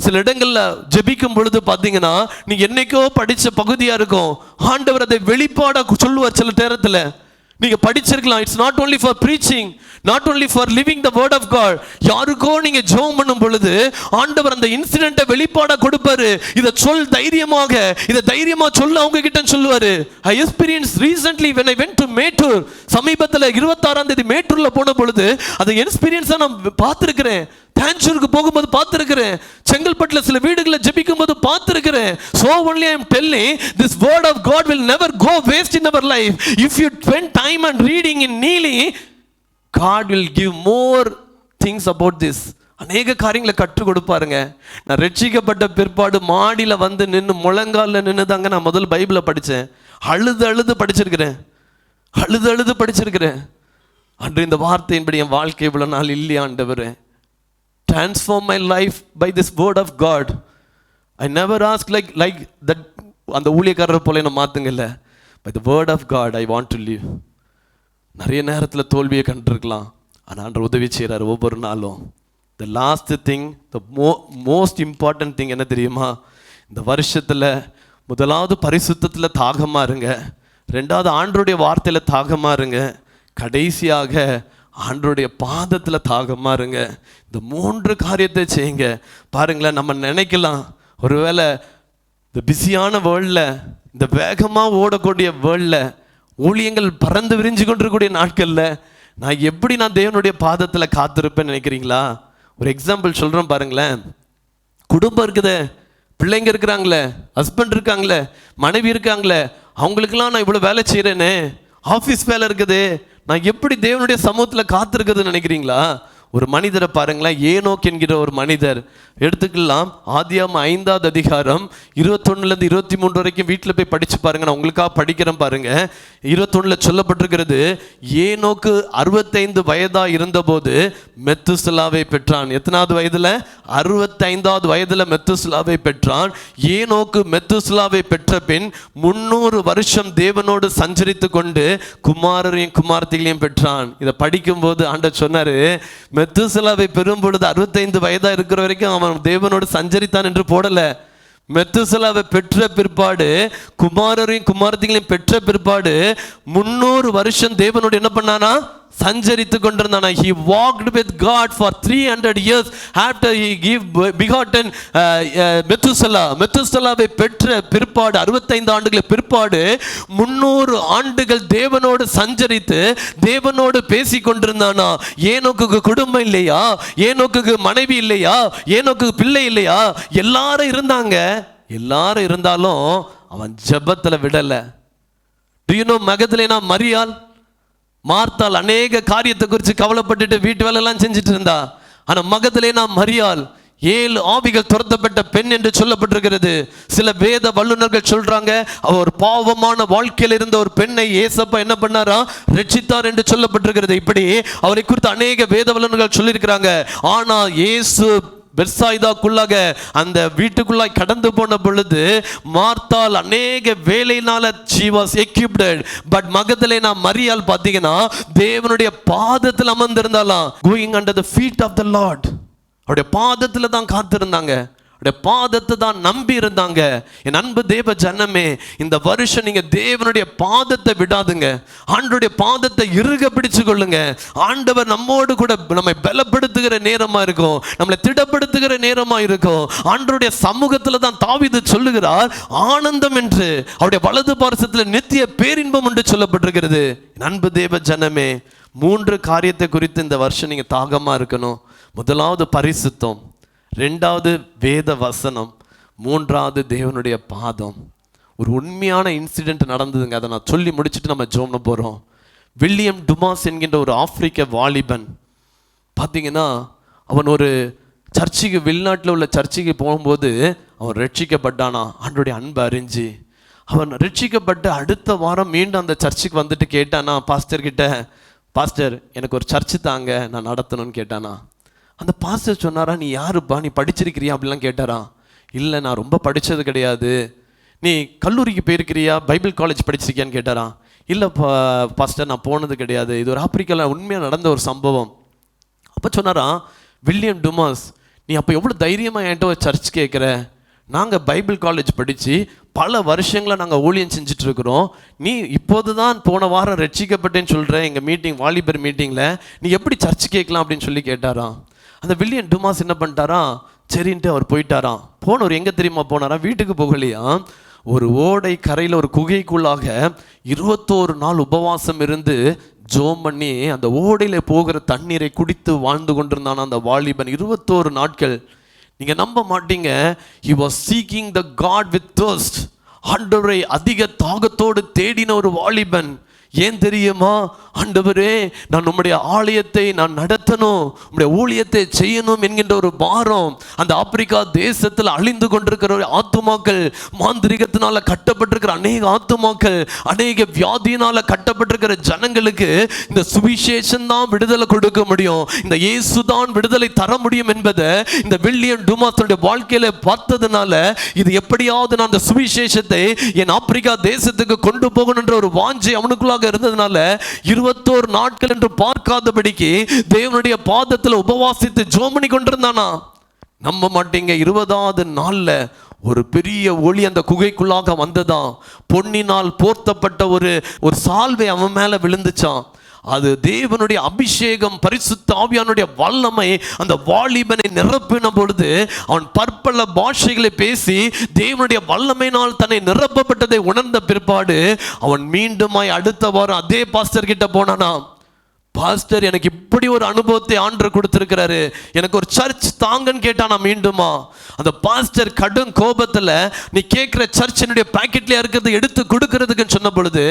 சில இடங்கள்ல ஜெபிக்கும் பொழுது பார்த்தீங்கன்னா, நீங்க என்னைக்கோ படிச்ச பகுதியா இருக்கும், ஆண்டவர் அதை வெளிப்பாடா சொல்லுவார். சில நேரத்தில் நீங்க படிச்சிருக்கலாம். It's not only for preaching, not only for living the word of God. யாருக்கோ நீங்க ஜெபம் பண்ணும் பொழுது ஆண்டவர் அந்த இன்சிடென்ட்டை வெளிப்பாடா கொடுப்பாரு. இத சொல் தைரியமாக, இத தைரியமா சொல்ல அவங்க கிட்ட சொல்லுவாரு. I experienced recently when I went to Mettur. சமீபத்துல 26ஆம் தேதி மேட்டூர்ல போன பொழுது அந்த எக்ஸ்பீரியன்ஸை நான் பார்த்திருக்கிறேன். தாஞ்சூருக்கு போகும்போது பார்த்திருக்கிறேன். செங்கல்பட்டுல சில வீடுகளில் ஜெபிக்கும் போது பார்த்திருக்கிறேன். So only I am telling, this word of God will never go waste in our life. If you spend time and reading in kneeling, God will give more things about this. அநேக காரியங்களை கற்றுக் கொடுப்பாருங்க. நான் ரட்சிக்கப்பட்ட பிற்பாடு மாடியில வந்து நின்று முழங்கால நின்று தாங்க நான் முதல் பைபிளை படித்தேன். அழுது படிச்சிருக்கிறேன். அழுது படிச்சிருக்கிறேன். அன்று இந்த வார்த்தையின்படி என் வாழ்க்கை இவ்வளவு நாள் இல்லையா ஆண்டவரே, transform my life by this word of God. I never ask like that. அந்த ஊழியக்காரர் போல என்ன மாத்துங்கல்ல. By the word of God I want to live. நிறைய நேரத்தில் தோல்வியை கண்டிருக்கலாம். ஆனால் ஆண்டவர் உதவி செய்கிறார் ஒவ்வொரு நாளும். The last thing, the most important thing என்ன தெரியுமா? இந்த வருஷத்தில் முதலாவது பரிசுத்தத்தில் தாகமாக இருங்க, ரெண்டாவது ஆண்டவருடைய வார்த்தையில் தாகமாக இருங்க, கடைசியாக ஆண்டவருடைய பாதத்தில் தாகமாக இருங்க. இந்த 3 காரியத்தை செய்யுங்க. பாருங்களேன், நம்ம நினைக்கலாம் ஒருவேளை இந்த பிஸியான வேர்ல்டில், இந்த வேகமாக ஓடக்கூடிய வேர்ல்டில், ஊழியங்கள் பறந்து விரிஞ்சு கொண்டிருக்கக்கூடிய நாட்களில் நான் தேவனுடைய பாதத்தில் காத்திருப்பேன்னு நினைக்கிறீங்களா? ஒரு எக்ஸாம்பிள் சொல்கிறேன் பாருங்களேன். குடும்பம் இருக்குதே, பிள்ளைங்க இருக்கிறாங்களே, ஹஸ்பண்ட் இருக்காங்களே, மனைவி இருக்காங்களே, அவங்களுக்கெல்லாம் நான் இவ்வளோ வேலை செய்கிறேனே, ஆஃபீஸ் வேலை இருக்குது, நான் எப்படி தேவனுடைய சமூகத்தில் காத்திருக்குதுன்னு நினைக்கிறீங்களா? ஒரு மனிதரை பாருங்களேன், ஏனோக் என்கிற ஒரு மனிதர் எடுத்துக்கலாம். ஆதியாகமம் 5ஆம் அதிகாரம் 21லேருந்து 23 வரைக்கும் வீட்டில் போய் படித்து பாருங்க. நான் உங்களுக்காக படிக்கிறேன் பாருங்க. 21ல் சொல்லப்பட்டிருக்கிறது, ஏனோக்கு 65 வயதாக இருந்தபோது மெத்துசலாவை பெற்றான். எத்தனாவது வயதில்? 65வது வயதில் மெத்துசலாவை பெற்றான். ஏனோக்கு மெத்துசலாவை பெற்ற பின் 300 வருஷம் தேவனோடு சஞ்சரித்து கொண்டு குமாரரையும் குமாரத்திகளையும் பெற்றான். இதை படிக்கும்போது ஆண்டவர் சொன்னார், மெத்துசலாவை பெறும் பொழுது 65 வயதாக இருக்கிற வரைக்கும் அவன் தேவனோடு சஞ்சரித்தான் என்று போடல. மெத்துசலாவை பெற்ற பிற்பாடு, குமாரரையும் குமாரத்திகளையும் பெற்ற பிற்பாடு 300 வருஷம் தேவனோடு என்ன பண்ணானா? சஞ்சரித்து கொண்டிருந்தானா. He walked with God for 300 years after he begotten மெத்துசலாவை பெற்ற பிற்பாடு 65 ஆண்டுகள் பிற்பாடு 300 ஆண்டுகள் தேவனோடு சஞ்சரித்து தேவனோடு பேசி கொண்டிருந்தானா. ஏனோக்குக்கு குடும்பம் இல்லையா? ஏனோக்குக்கு மனைவி இல்லையா? ஏனோக்குக்கு பிள்ளை இல்லையா? எல்லாரும் இருந்தாங்க. எல்லாரும் இருந்தாலும் அவன் ஜெபத்தில் விடல. Do you know மகதலேனா மரியாள், மார்த்தாள் அநேக காரியத்தை குறித்து கவலைப்பட்டுட்டு வீட்டு வேலையெல்லாம் செஞ்சுட்டு இருந்தா. ஆனா மகதலேனா மரியாள் 7 ஆவிகள் துரத்தப்பட்ட பெண் என்று சொல்லப்பட்டிருக்கிறது. சில வேத வல்லுநர்கள் சொல்றாங்க, அவர் ஒரு பாவமான வாழ்க்கையில் இருந்த ஒரு பெண்ணை ஏசப்பா என்ன பண்ணாரா? ரட்சித்தார் என்று சொல்லப்பட்டிருக்கிறது. இப்படி அவரை குறித்து அநேக வேத வல்லுநர்கள் சொல்லியிருக்கிறாங்க. ஆனா இயேசு பெத்சாய்தாக்குள்ளாக அந்த வீட்டுக்குள்ளாய் கடந்து போன பொழுது மார்த்தாள் அநேக வேலையினால she was equipped, but மகதலேனா மரியாள் பார்த்தீங்கன்னா தேவனுடைய பாதத்தில் அமர்ந்திருந்தாலாம். going under the feet of the Lord. அவருடைய பாதத்தில் தான் காத்திருந்தாங்க, அவருடைய பாதத்தை தான் நம்பி இருந்தாங்க. என் அன்பு தேவ ஜனமே, இந்த வருஷம் நீங்க தேவனுடைய பாதத்தை விடாதுங்க. ஆண்டவருடைய பாதத்தை இறுக பிடிச்சு கொள்ளுங்க. ஆண்டவர் நம்மோடு கூட நம்மை பலப்படுத்துகிற நேரமா இருக்கும், நம்மளை திடப்படுத்துகிற நேரமா இருக்கும். ஆண்டவருடைய சமூகத்துல தான் தாவீது சொல்லுகிறார், ஆனந்தம் என்று, அவருடைய வலது பார்சத்தில் நித்திய பேரின்பம் என்று சொல்லப்பட்டிருக்கிறது. என் அன்பு தேவ ஜனமே, 3 காரியத்தை குறித்து இந்த வருஷம் நீங்க தாகமா இருக்கணும். முதலாவது பரிசுத்தம், 2வது வேத வசனம், 3வது தேவனுடைய பாதம். ஒரு உண்மையான இன்சிடென்ட் நடந்ததுங்க. அதை நான் சொல்லி முடிச்சுட்டு நம்ம ஜெபம் பண்ண போகிறோம். வில்லியம் டுமாஸ் என்கின்ற ஒரு ஆப்பிரிக்க வாலிபன் பார்த்தீங்கன்னா, அவன் ஒரு சர்ச்சுக்கு, வெளிநாட்டில் உள்ள சர்ச்சுக்கு போகும்போது அவன் ரட்சிக்கப்பட்டானா. ஆண்டவருடைய அன்பை அறிஞ்சு அவன் ரட்சிக்கப்பட்டு அடுத்த வாரம் மீண்டும் அந்த சர்ச்சுக்கு வந்துட்டு கேட்டானா பாஸ்டர்கிட்ட, பாஸ்டர் எனக்கு ஒரு சர்ச்சு தாங்க, நான் நடத்தணும்னு கேட்டானா. அந்த பாஸ்டர் சொன்னாரா, நீ யாருப்பா, நீ படிச்சிருக்கிறியா அப்படிலாம் கேட்டாரா. இல்லை நான் ரொம்ப படித்தது கிடையாது. நீ கல்லூரிக்கு போயிருக்கிறியா, பைபிள் காலேஜ் படிச்சிருக்கியான்னு கேட்டாரா. இல்லை பாஸ்டர் நான் போனது கிடையாது. இது ஒரு ஆப்பிரிக்காவில் உண்மையாக நடந்த ஒரு சம்பவம். அப்போ சொன்னாரா, வில்லியம் டுமாஸ் நீ அப்போ எவ்வளோ தைரியமாக என்கிட்ட ஒரு சர்ச் கேட்குற, நாங்கள் பைபிள் காலேஜ் படித்து பல வருஷங்களை நாங்கள் ஊழியம் செஞ்சிட்ருக்குறோம், நீ இப்போது தான் போன வாரம் ரட்சிக்கப்பட்டேன்னு சொல்கிறேன், எங்கள் மீட்டிங் வாலிபர் மீட்டிங்கில் நீ எப்படி சர்ச் கேட்கலாம் அப்படின்னு சொல்லி கேட்டாராம். அந்த வில்லியம் டுமாஸ் என்ன பண்ணிட்டாராம், சரின்ட்டு அவர் போயிட்டாராம். போனவர் எங்கே தெரியுமா போனாராம், வீட்டுக்கு போகலையா, ஒரு ஓடை கரையில் ஒரு குகைக்குள்ளாக 21 நாள் உபவாசம் இருந்து ஜோம் பண்ணி அந்த ஓடையில் போகிற தண்ணீரை குடித்து வாழ்ந்து கொண்டிருந்தான அந்த வாலிபன் 21 நாட்கள். நீங்கள் நம்ப மாட்டீங்க, he was seeking the God with thirst. ஆண்டவரை அதிக தாகத்தோடு தேடின ஒரு வாலிபன். ஏன் தெரியுமா, ஆண்டவரே நான் உம்முடைய ஆலயத்தை நான் நடத்தணும், உம்முடைய ஊழியத்தை செய்யணும் என்கின்ற ஒரு பாரம். அந்த ஆப்பிரிக்கா தேசத்தில் அழிந்து கொண்டிருக்கிற ஒரு ஆத்துமாக்கள், மாந்திரிகத்தினால கட்டப்பட்டிருக்கிற அநேக ஆத்துமாக்கள், அநேக வியாதியினால கட்டப்பட்டிருக்கிற ஜனங்களுக்கு இந்த சுவிசேஷம் தான் விடுதலை கொடுக்க முடியும், இந்த இயேசு தான் விடுதலை தர முடியும் என்பதை இந்த வில்லியம் டுமாஸுடைய வாழ்க்கையில பார்த்ததுனால, இது எப்படியாவது நான் அந்த சுவிசேஷத்தை என் ஆப்பிரிக்கா தேசத்துக்கு கொண்டு போகணுன்ற ஒரு வாஞ்சை அவனுக்குள்ள இருந்ததுனால 21 நாட்கள் என்று பார்க்காதபடிக்கு தேவனுடைய பாதத்தில் உபவாசித்து ஜெபம் பண்ணி கொண்டிருந்தானா. நம்ப மாட்டீங்க, 20வது நாள்ல ஒரு பெரிய ஒளி அந்த குகைக்குள்ளாக வந்ததாம். பொன்னினால் போர்த்தப்பட்ட ஒரு சால்வை அவன் மேல விழுந்துச்சான். அது தேவனுடைய அபிஷேகம், பரிசுத்த ஆவியானுடைய வல்லமை அந்த வாலிபனை நிரப்பின பொழுது அவன் பற்பல பாஷைகளை பேசி தேவனுடைய வல்லமையினால் தன்னை நிரப்பப்பட்டதை உணர்ந்த பிற்பாடு அவன் மீண்டுமாய் அடுத்த வாரம் அதே பாஸ்டர் கிட்ட போனானா. பாஸ்டர், எனக்கு இப்படி ஒரு அனுபவத்தை ஆண்டவர் கொடுத்திருக்கிறாரு, எனக்கு ஒரு சர்ச் தாங்கன்னு கேட்டானா. மீண்டுமா அந்த பாஸ்டர் கடும் கோபத்தில், நீ கேட்குற சர்ச் என்னுடைய பாக்கெட்லேயே இருக்கிறது எடுத்து கொடுக்கறதுக்குன்னு சொன்ன பொழுது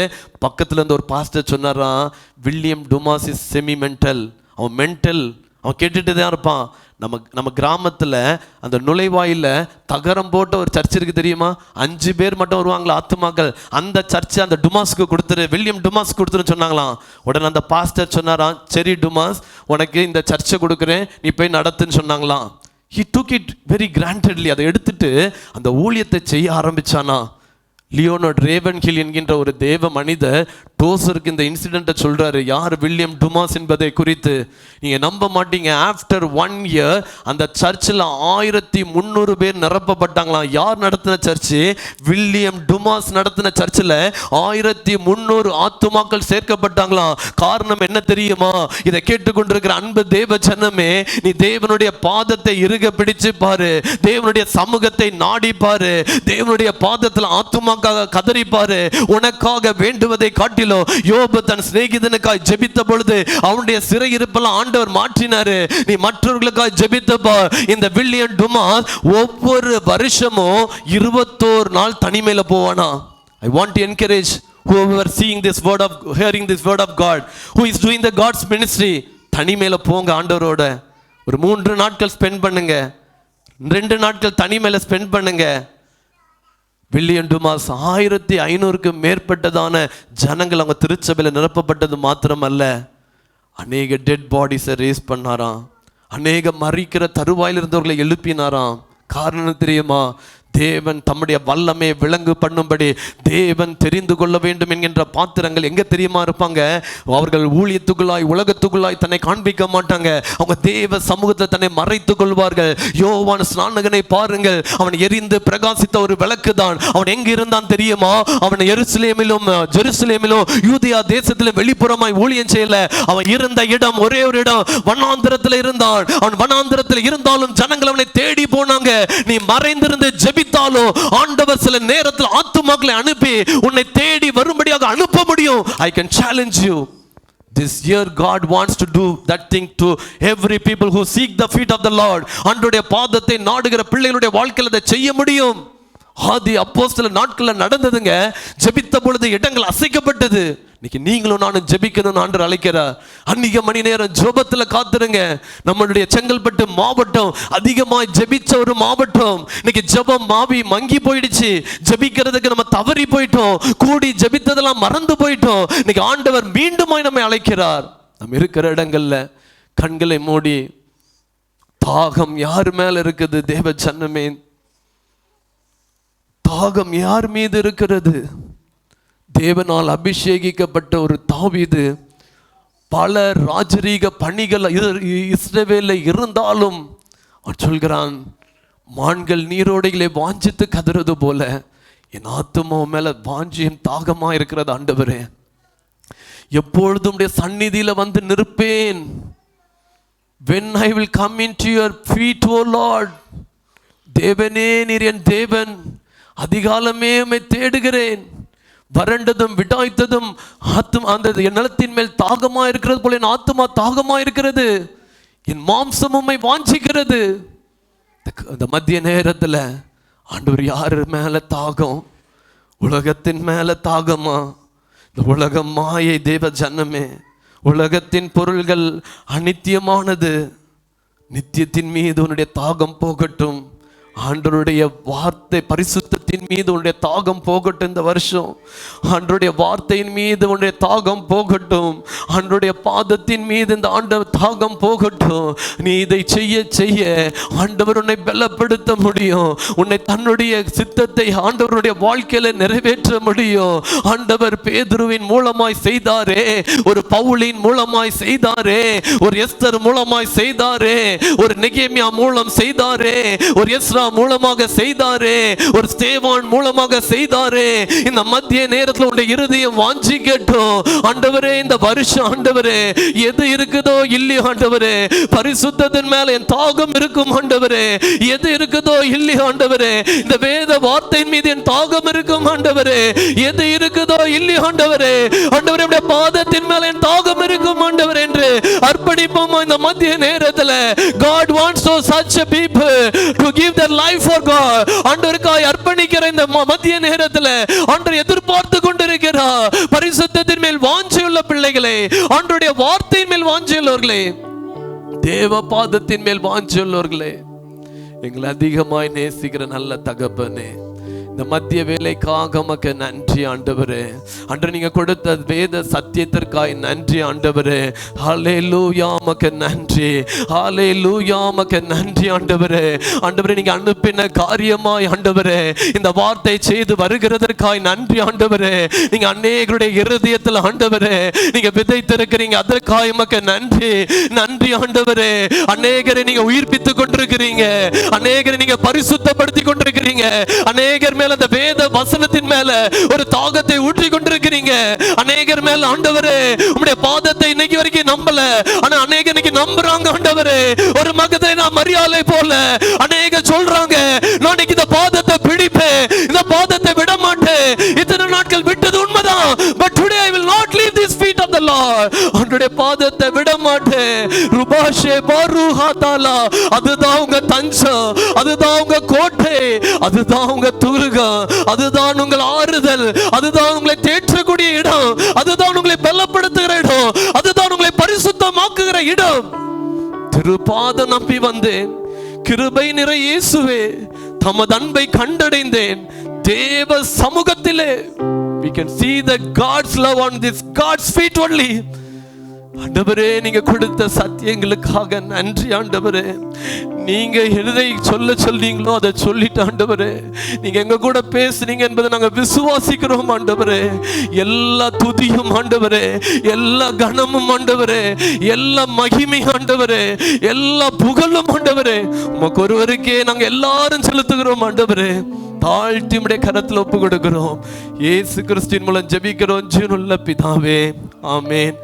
பக்கத்தில் இருந்து ஒரு பாஸ்டர் சொன்னாராம், William Dumas is semi mental. அவன் மென்டல், அவன் கேட்டுட்டு தான் இருப்பான். நம்ம கிராமத்தில் அந்த நுழைவாயில் தகரம் போட்ட ஒரு சர்ச் இருக்குது தெரியுமா, 5 பேர் மட்டும் வருவாங்களா ஆத்துமாக்கள், அந்த சர்ச்சை அந்த டுமாஸ்க்கு கொடுத்துரு, வில்லியம் டுமாஸ் கொடுத்துருன்னு சொன்னாங்களாம். உடனே அந்த பாஸ்டர் சொன்னாராம், சரி டுமாஸ், உனக்கு இந்த சர்ச்சை கொடுக்குறேன், நீ போய் நடத்துன்னு சொன்னாங்களாம். he took it very grantedly. அதை எடுத்துட்டு அந்த ஊழியத்தை செய்ய ஆரம்பிச்சானா. லியோனார்ட் ரேவன்ஹில் என்கின்ற ஒரு தேவ மனிதர் டோசருக்கு இந்த இன்சிடென்ட்டை சொல்றாரு, யார் வில்லியம் டுமாஸ் என்பதை குறித்து. நீங்க நம்ப மாட்டீங்க, ஆஃப்டர் 1 இயர் அந்த சர்ச்சில் 1300 பேர் நிரப்பப்பட்டாங்களாம். யார் நடத்தின சர்ச்சு? வில்லியம் டுமாஸ் நடத்தின சர்ச்சில் 1300 ஆத்துமாக்கள் சேர்க்கப்பட்டாங்களாம். காரணம் என்ன தெரியுமா? இதை கேட்டுக்கொண்டிருக்கிற அன்பு தேவ ஜனமே, நீ தேவனுடைய பாதத்தை இறுக பிடிச்சு பாரு, தேவனுடைய சமூகத்தை நாடி பாரு, தேவனுடைய பாதத்தில் ஆத்துமா கதறிப்பாரு. உனக்காக வேண்டுவதை காட்டிலும் யோபு தன் சிநேகிதனுக்காய் ஜெபித்த பொழுது அவனுடைய சிறையிருப்பெல்லாம் ஆண்டவர் மாற்றினாரு. நீ மற்றவர்களுக்காய் ஜெபித்தப்பா. இந்த வில்லியம் டுமாஸ் ஒவ்வொரு வருஷமும் 21 நாள் தனிமையில போவானா. I want to encourage whoever seeing this word of hearing this word of God, who is doing the God's ministry, தனிமையில போங்க ஆண்டவரோட. ஒரு 3 நாட்கள் ஸ்பெண்ட் பண்ணுங்க, 2 நாட்கள் தனிமையில ஸ்பெண்ட் பண்ணுங்க. வில்லியம் டுமாஸ் 1500க்கு மேற்பட்டதான ஜனங்கள் அவங்க திருச்சபையில் நிரப்பப்பட்டது மாத்திரமல்ல, அநேக டெட் பாடிஸை ரேஸ் பண்ணாராம், அநேக மறிக்கிற தருவாயில் இருந்தவர்களை எழுப்பினாராம். காரணம் தெரியுமா? தேவன் தம்முடைய வல்லமை விளங்கு பண்ணும்படி தேவன் தெரிந்து கொள்ள வேண்டும் என்கின்ற பாத்திரங்கள் எங்க தெரியுமா இருப்பாங்க? அவர்கள் ஊழியத்துக்குள்ளாய் உலகத்துக்குள்ளாய் தன்னை காண்பிக்க மாட்டாங்க. அவங்க தேவ சமூகத்தில் தன்னை மறைத்துக் கொள்வார்கள். யோவான் ஸ்நானகனை பாருங்கள், அவன் எரிந்து பிரகாசித்த ஒரு விளக்கு தான். அவன் எங்க இருந்தான் தெரியுமா? அவன் ஜெருசலேமிலும் யூதியா தேசத்திலும் வெளிப்புறமாய் ஊழியம் செய்யல. அவன் இருந்த இடம் ஒரே ஒரு இடம், வனாந்திரத்தில் இருந்தான். அவன் வனாந்திரத்தில் இருந்தாலும் ஜனங்கள் அவனை தேடி போனாங்க. நீ மறைந்திருந்து ஜெபித்தாலும் ஆண்டவர் சில நேரத்தில் ஆத்துமாக்களை அனுப்பி உன்னை தேடி வரும்படியாக அனுப்ப முடியும். I can challenge you. This year God wants to do that thing to every people who seek the feet of the Lord. ஆண்டவருடைய பாதத்தை நாடுகிற பிள்ளைகளுடைய வாழ்க்கையில் அதை செய்ய முடியும். ஆதி அப்போஸ்தலர் நாட்களில் நடந்ததுங்க. ஜெபித்த பொழுது இடங்கள் அசைக்கப்பட்டது. இன்னைக்கு நீங்களும் நானும் ஜெபிக்கணும்னு ஆண்டவர் அழைக்கிறார். அன்னிக மணி நேரம் ஜெபத்துல காத்துருங்க. நம்மளுடைய செங்கல்பட்டு மாவட்டம் அதிகமாய் ஜெபிச்ச ஒரு மாவட்டம். இன்னைக்கு ஜெபம் மங்கி போயிடுச்சு. ஜெபிக்கிறதுக்கு நம்ம தவறி போயிட்டோம். கூடி ஜெபித்ததெல்லாம் மறந்து போயிட்டோம். இன்னைக்கு ஆண்டவர் மீண்டுமாய் நம்மை அழைக்கிறார். நம்ம இருக்கிற இடங்கள்ல கண்களை மூடி, தாகம் யார் மேல இருக்குது? தேவ ஜனமே, தாகம் யார் மீது இருக்கிறது? தேவனால் அபிஷேகிக்கப்பட்ட ஒரு தாவீது பல ராஜரீக பணிகள் இஸ்ரவேலில் இருந்தாலும் அவன் சொல்கிறான், மான்கள் நீரோடைகளை வாஞ்சித்து கதறது போல என் ஆத்துமா மேல வாஞ்சியும் தாகமா இருக்கிறது ஆண்டவரே. எப்பொழுதும் உடைய சந்நிதியில வந்து நிற்பேன். When I will come into your feet, O Lord. தேவனே, நீர் என் தேவன். அதிகாலமே உம்மை தேடுகிறேன். வறண்டதும் விடாய்த்ததும் அந்த நிலத்தின் மேல் தாகமா இருக்கிறது போல என் ஆத்துமா தாகமா இருக்கிறது. என் மாம்சம் உம்மை வாஞ்சிக்கிறது. இந்த மத்திய நேரத்துல ஆண்டவர் யாரு மேல தாகம்? உலகத்தின் மேல தாகமா? இந்த உலகம் மாயை தேவ ஜனமே. உலகத்தின் பொருள்கள் அநித்தியமானது. நித்தியத்தின் மீது உன்னுடைய தாகம் போகட்டும். ஆண்டவருடைய வார்த்தை பரிசுத்தத்தின் மீது உன்னுடைய தாகம் போகட்டும். இந்த வருஷம் ஆண்டவருடைய வார்த்தையின் மீது உன்னுடைய தாகம் போகட்டும். ஆண்டவருடைய பாதத்தின் மீது இந்த ஆண்டவர் தாகம் போகட்டும். நீ இதை செய்ய செய்ய ஆண்டவர் உன்னை பலப்படுத்த முடியும். உன்னை தன்னுடைய சித்தத்தை ஆண்டவருடைய வாழ்க்கையில நிறைவேற்ற முடியும். ஆண்டவர் பேதுருவின் மூலமாய் செய்தாரே, ஒரு பவுலின் மூலமாய் செய்தாரே, ஒரு எஸ்தர் மூலமாய் செய்தாரே, ஒரு நெகேமியா மூலம் செய்தாரே, ஒரு எஸ்ரா மூலமாக செய்தாரே, ஒரு ஸ்தேவான் மூலமாக செய்தாரே. இந்த மத்திய நேரத்தில் உடைய இருதயம் வாஞ்சிக்கட்டும். ஆண்டவரே, இந்த வருஷம் ஆண்டவரே எது இருக்குதோ இல்லையோ ஆண்டவரே, பரிசுத்தத்தின் மேல என் தாகம் இருக்கும் ஆண்டவரே. எது இருக்குதோ இல்லையோ ஆண்டவரே, இந்த வேத வார்த்தையின் மீது என் தாகம் இருக்கும் ஆண்டவரே. எது இருக்குதோ இல்லையோ ஆண்டவரே, ஆண்டவரே உடைய பாதத்தின் மேல என் தாகம் இருக்கும் ஆண்டவரே என்று அர்ப்பணிப்போம் இந்த மத்திய நேரத்தில். God wants so such a people to give their life for God. ஆண்டவருக்காய் அர்ப்பணிக்கிற இந்த மத்திய நேரத்தில் ஆண்டவர் எதிர்பார்த்து கொண்டிருக்கிறார். பரிசுத்தத்தின் மேல் வாஞ்சையுள்ள பிள்ளைகளே, ஆண்டவருடைய வார்த்தையின் மேல் வாஞ்சையுள்ளவர்களே, தேவ பாதத்தின் மேல் வாஞ்சையுள்ளவர்களே, எங்களை அதிகமாய் நேசிக்கிற நல்ல தகப்பனே, இந்த மத்திய வேலைக்காக உமக்கு நன்றி ஆண்டவரே. அன்று நீங்க கொடுத்த வேத சத்தியத்திற்காய் நன்றி ஆண்டவரே. ஹல்லேலூயா, உமக்கு நன்றி. ஹல்லேலூயா, உமக்கு நன்றி ஆண்டவரே. ஆண்டவரே, நீங்க அனுப்பின காரியமாய் ஆண்டவரே இந்த வார்த்தை செய்து வருகிறதற்காய் நன்றி ஆண்டவரே. நீங்க அநேகருடைய இருதயத்தில் ஆண்டவரே நீங்க விதைத்திருக்கிறீங்க, அதற்காய் உமக்கு நன்றி. நன்றி ஆண்டவரே. அநேகரை நீங்க உயிர்ப்பித்துக் கொண்டிருக்கிறீங்க, அநேகரை நீங்க பரிசுத்தப்படுத்தி கொண்டிருக்கிறீங்க, அநேகர் அந்த வேத வசனத்தின் மேல ஒரு தாகத்தை ஊற்றி கொண்டிருக்கிறீங்க. அநேகர் மேல ஆண்டவரே உம்முடைய பாதத்தை இன்னைக்கு வரைக்கும் நம்பல, ஆனா அநேகர் இன்னைக்கு நம்புறாங்க ஆண்டவரே. ஒரு மகதை நான் மரியாதை போல அநேகர் சொல்றாங்க, நான் இன்னைக்கு இந்த பாதத்தை பிடிப்பேன், இந்த பாதத்தை விட மாட்டேன். இத்தனை நாட்கள் விட்டது உண்மைதான், but today I will not leave this feet of the Lord. ஆண்டவருடைய பாதத்தை விட மாட்டேன். ருபாஷே பாருஹாதாலா, அதுதான் உங்க தஞ்சம், அதுதான் உங்க கோட்டை, அதுதான் உங்க துருகம், அதுதான் உங்கள் ஆறுதல், அதுதான் உங்களை தேற்றக்கூடிய இடம், அதுதான் உங்களை பலப்படுத்துகிற இடம், அதுதான் உங்களை பரிசுத்தமாக்குகிற இடம். திருப்பாதம் நம்பி வந்தேன், கிருபை நிறை இயேசுவே தமது அன்பை கண்டடைந்தேன். தேவ சமூகத்திலே we can see the God's love on this God's feet only. ஆண்டவரே, நீங்க கொடுத்த சத்தியங்களுக்காக நன்றி ஆண்டவரே. நீங்க எதை சொல்ல சொல்றீங்களோ அதை சொல்லிட்டு ஆண்டவரே, நீங்க எங்க கூட பேசுறீங்க என்பதை நாங்க விசுவாசிக்கிறோம் ஆண்டவரே. எல்லா துதியும் ஆண்டவரே, எல்லா கனமும் ஆண்டவரே, எல்லா மகிமை ஆண்டவரே, எல்லா புகழும் ஆண்டவரே உமக்கு ஒருவருக்கே நாங்க எல்லாரும் செலுத்துகிறோம் ஆண்டவரே. தாழ்த்தி உம்முடைய கரத்தில் ஒப்பு கொடுக்கிறோம். இயேசு கிறிஸ்துவின் மூலம் ஜெபிக்கிறோம் ஜீவனுள்ள பிதாவே, ஆமென்.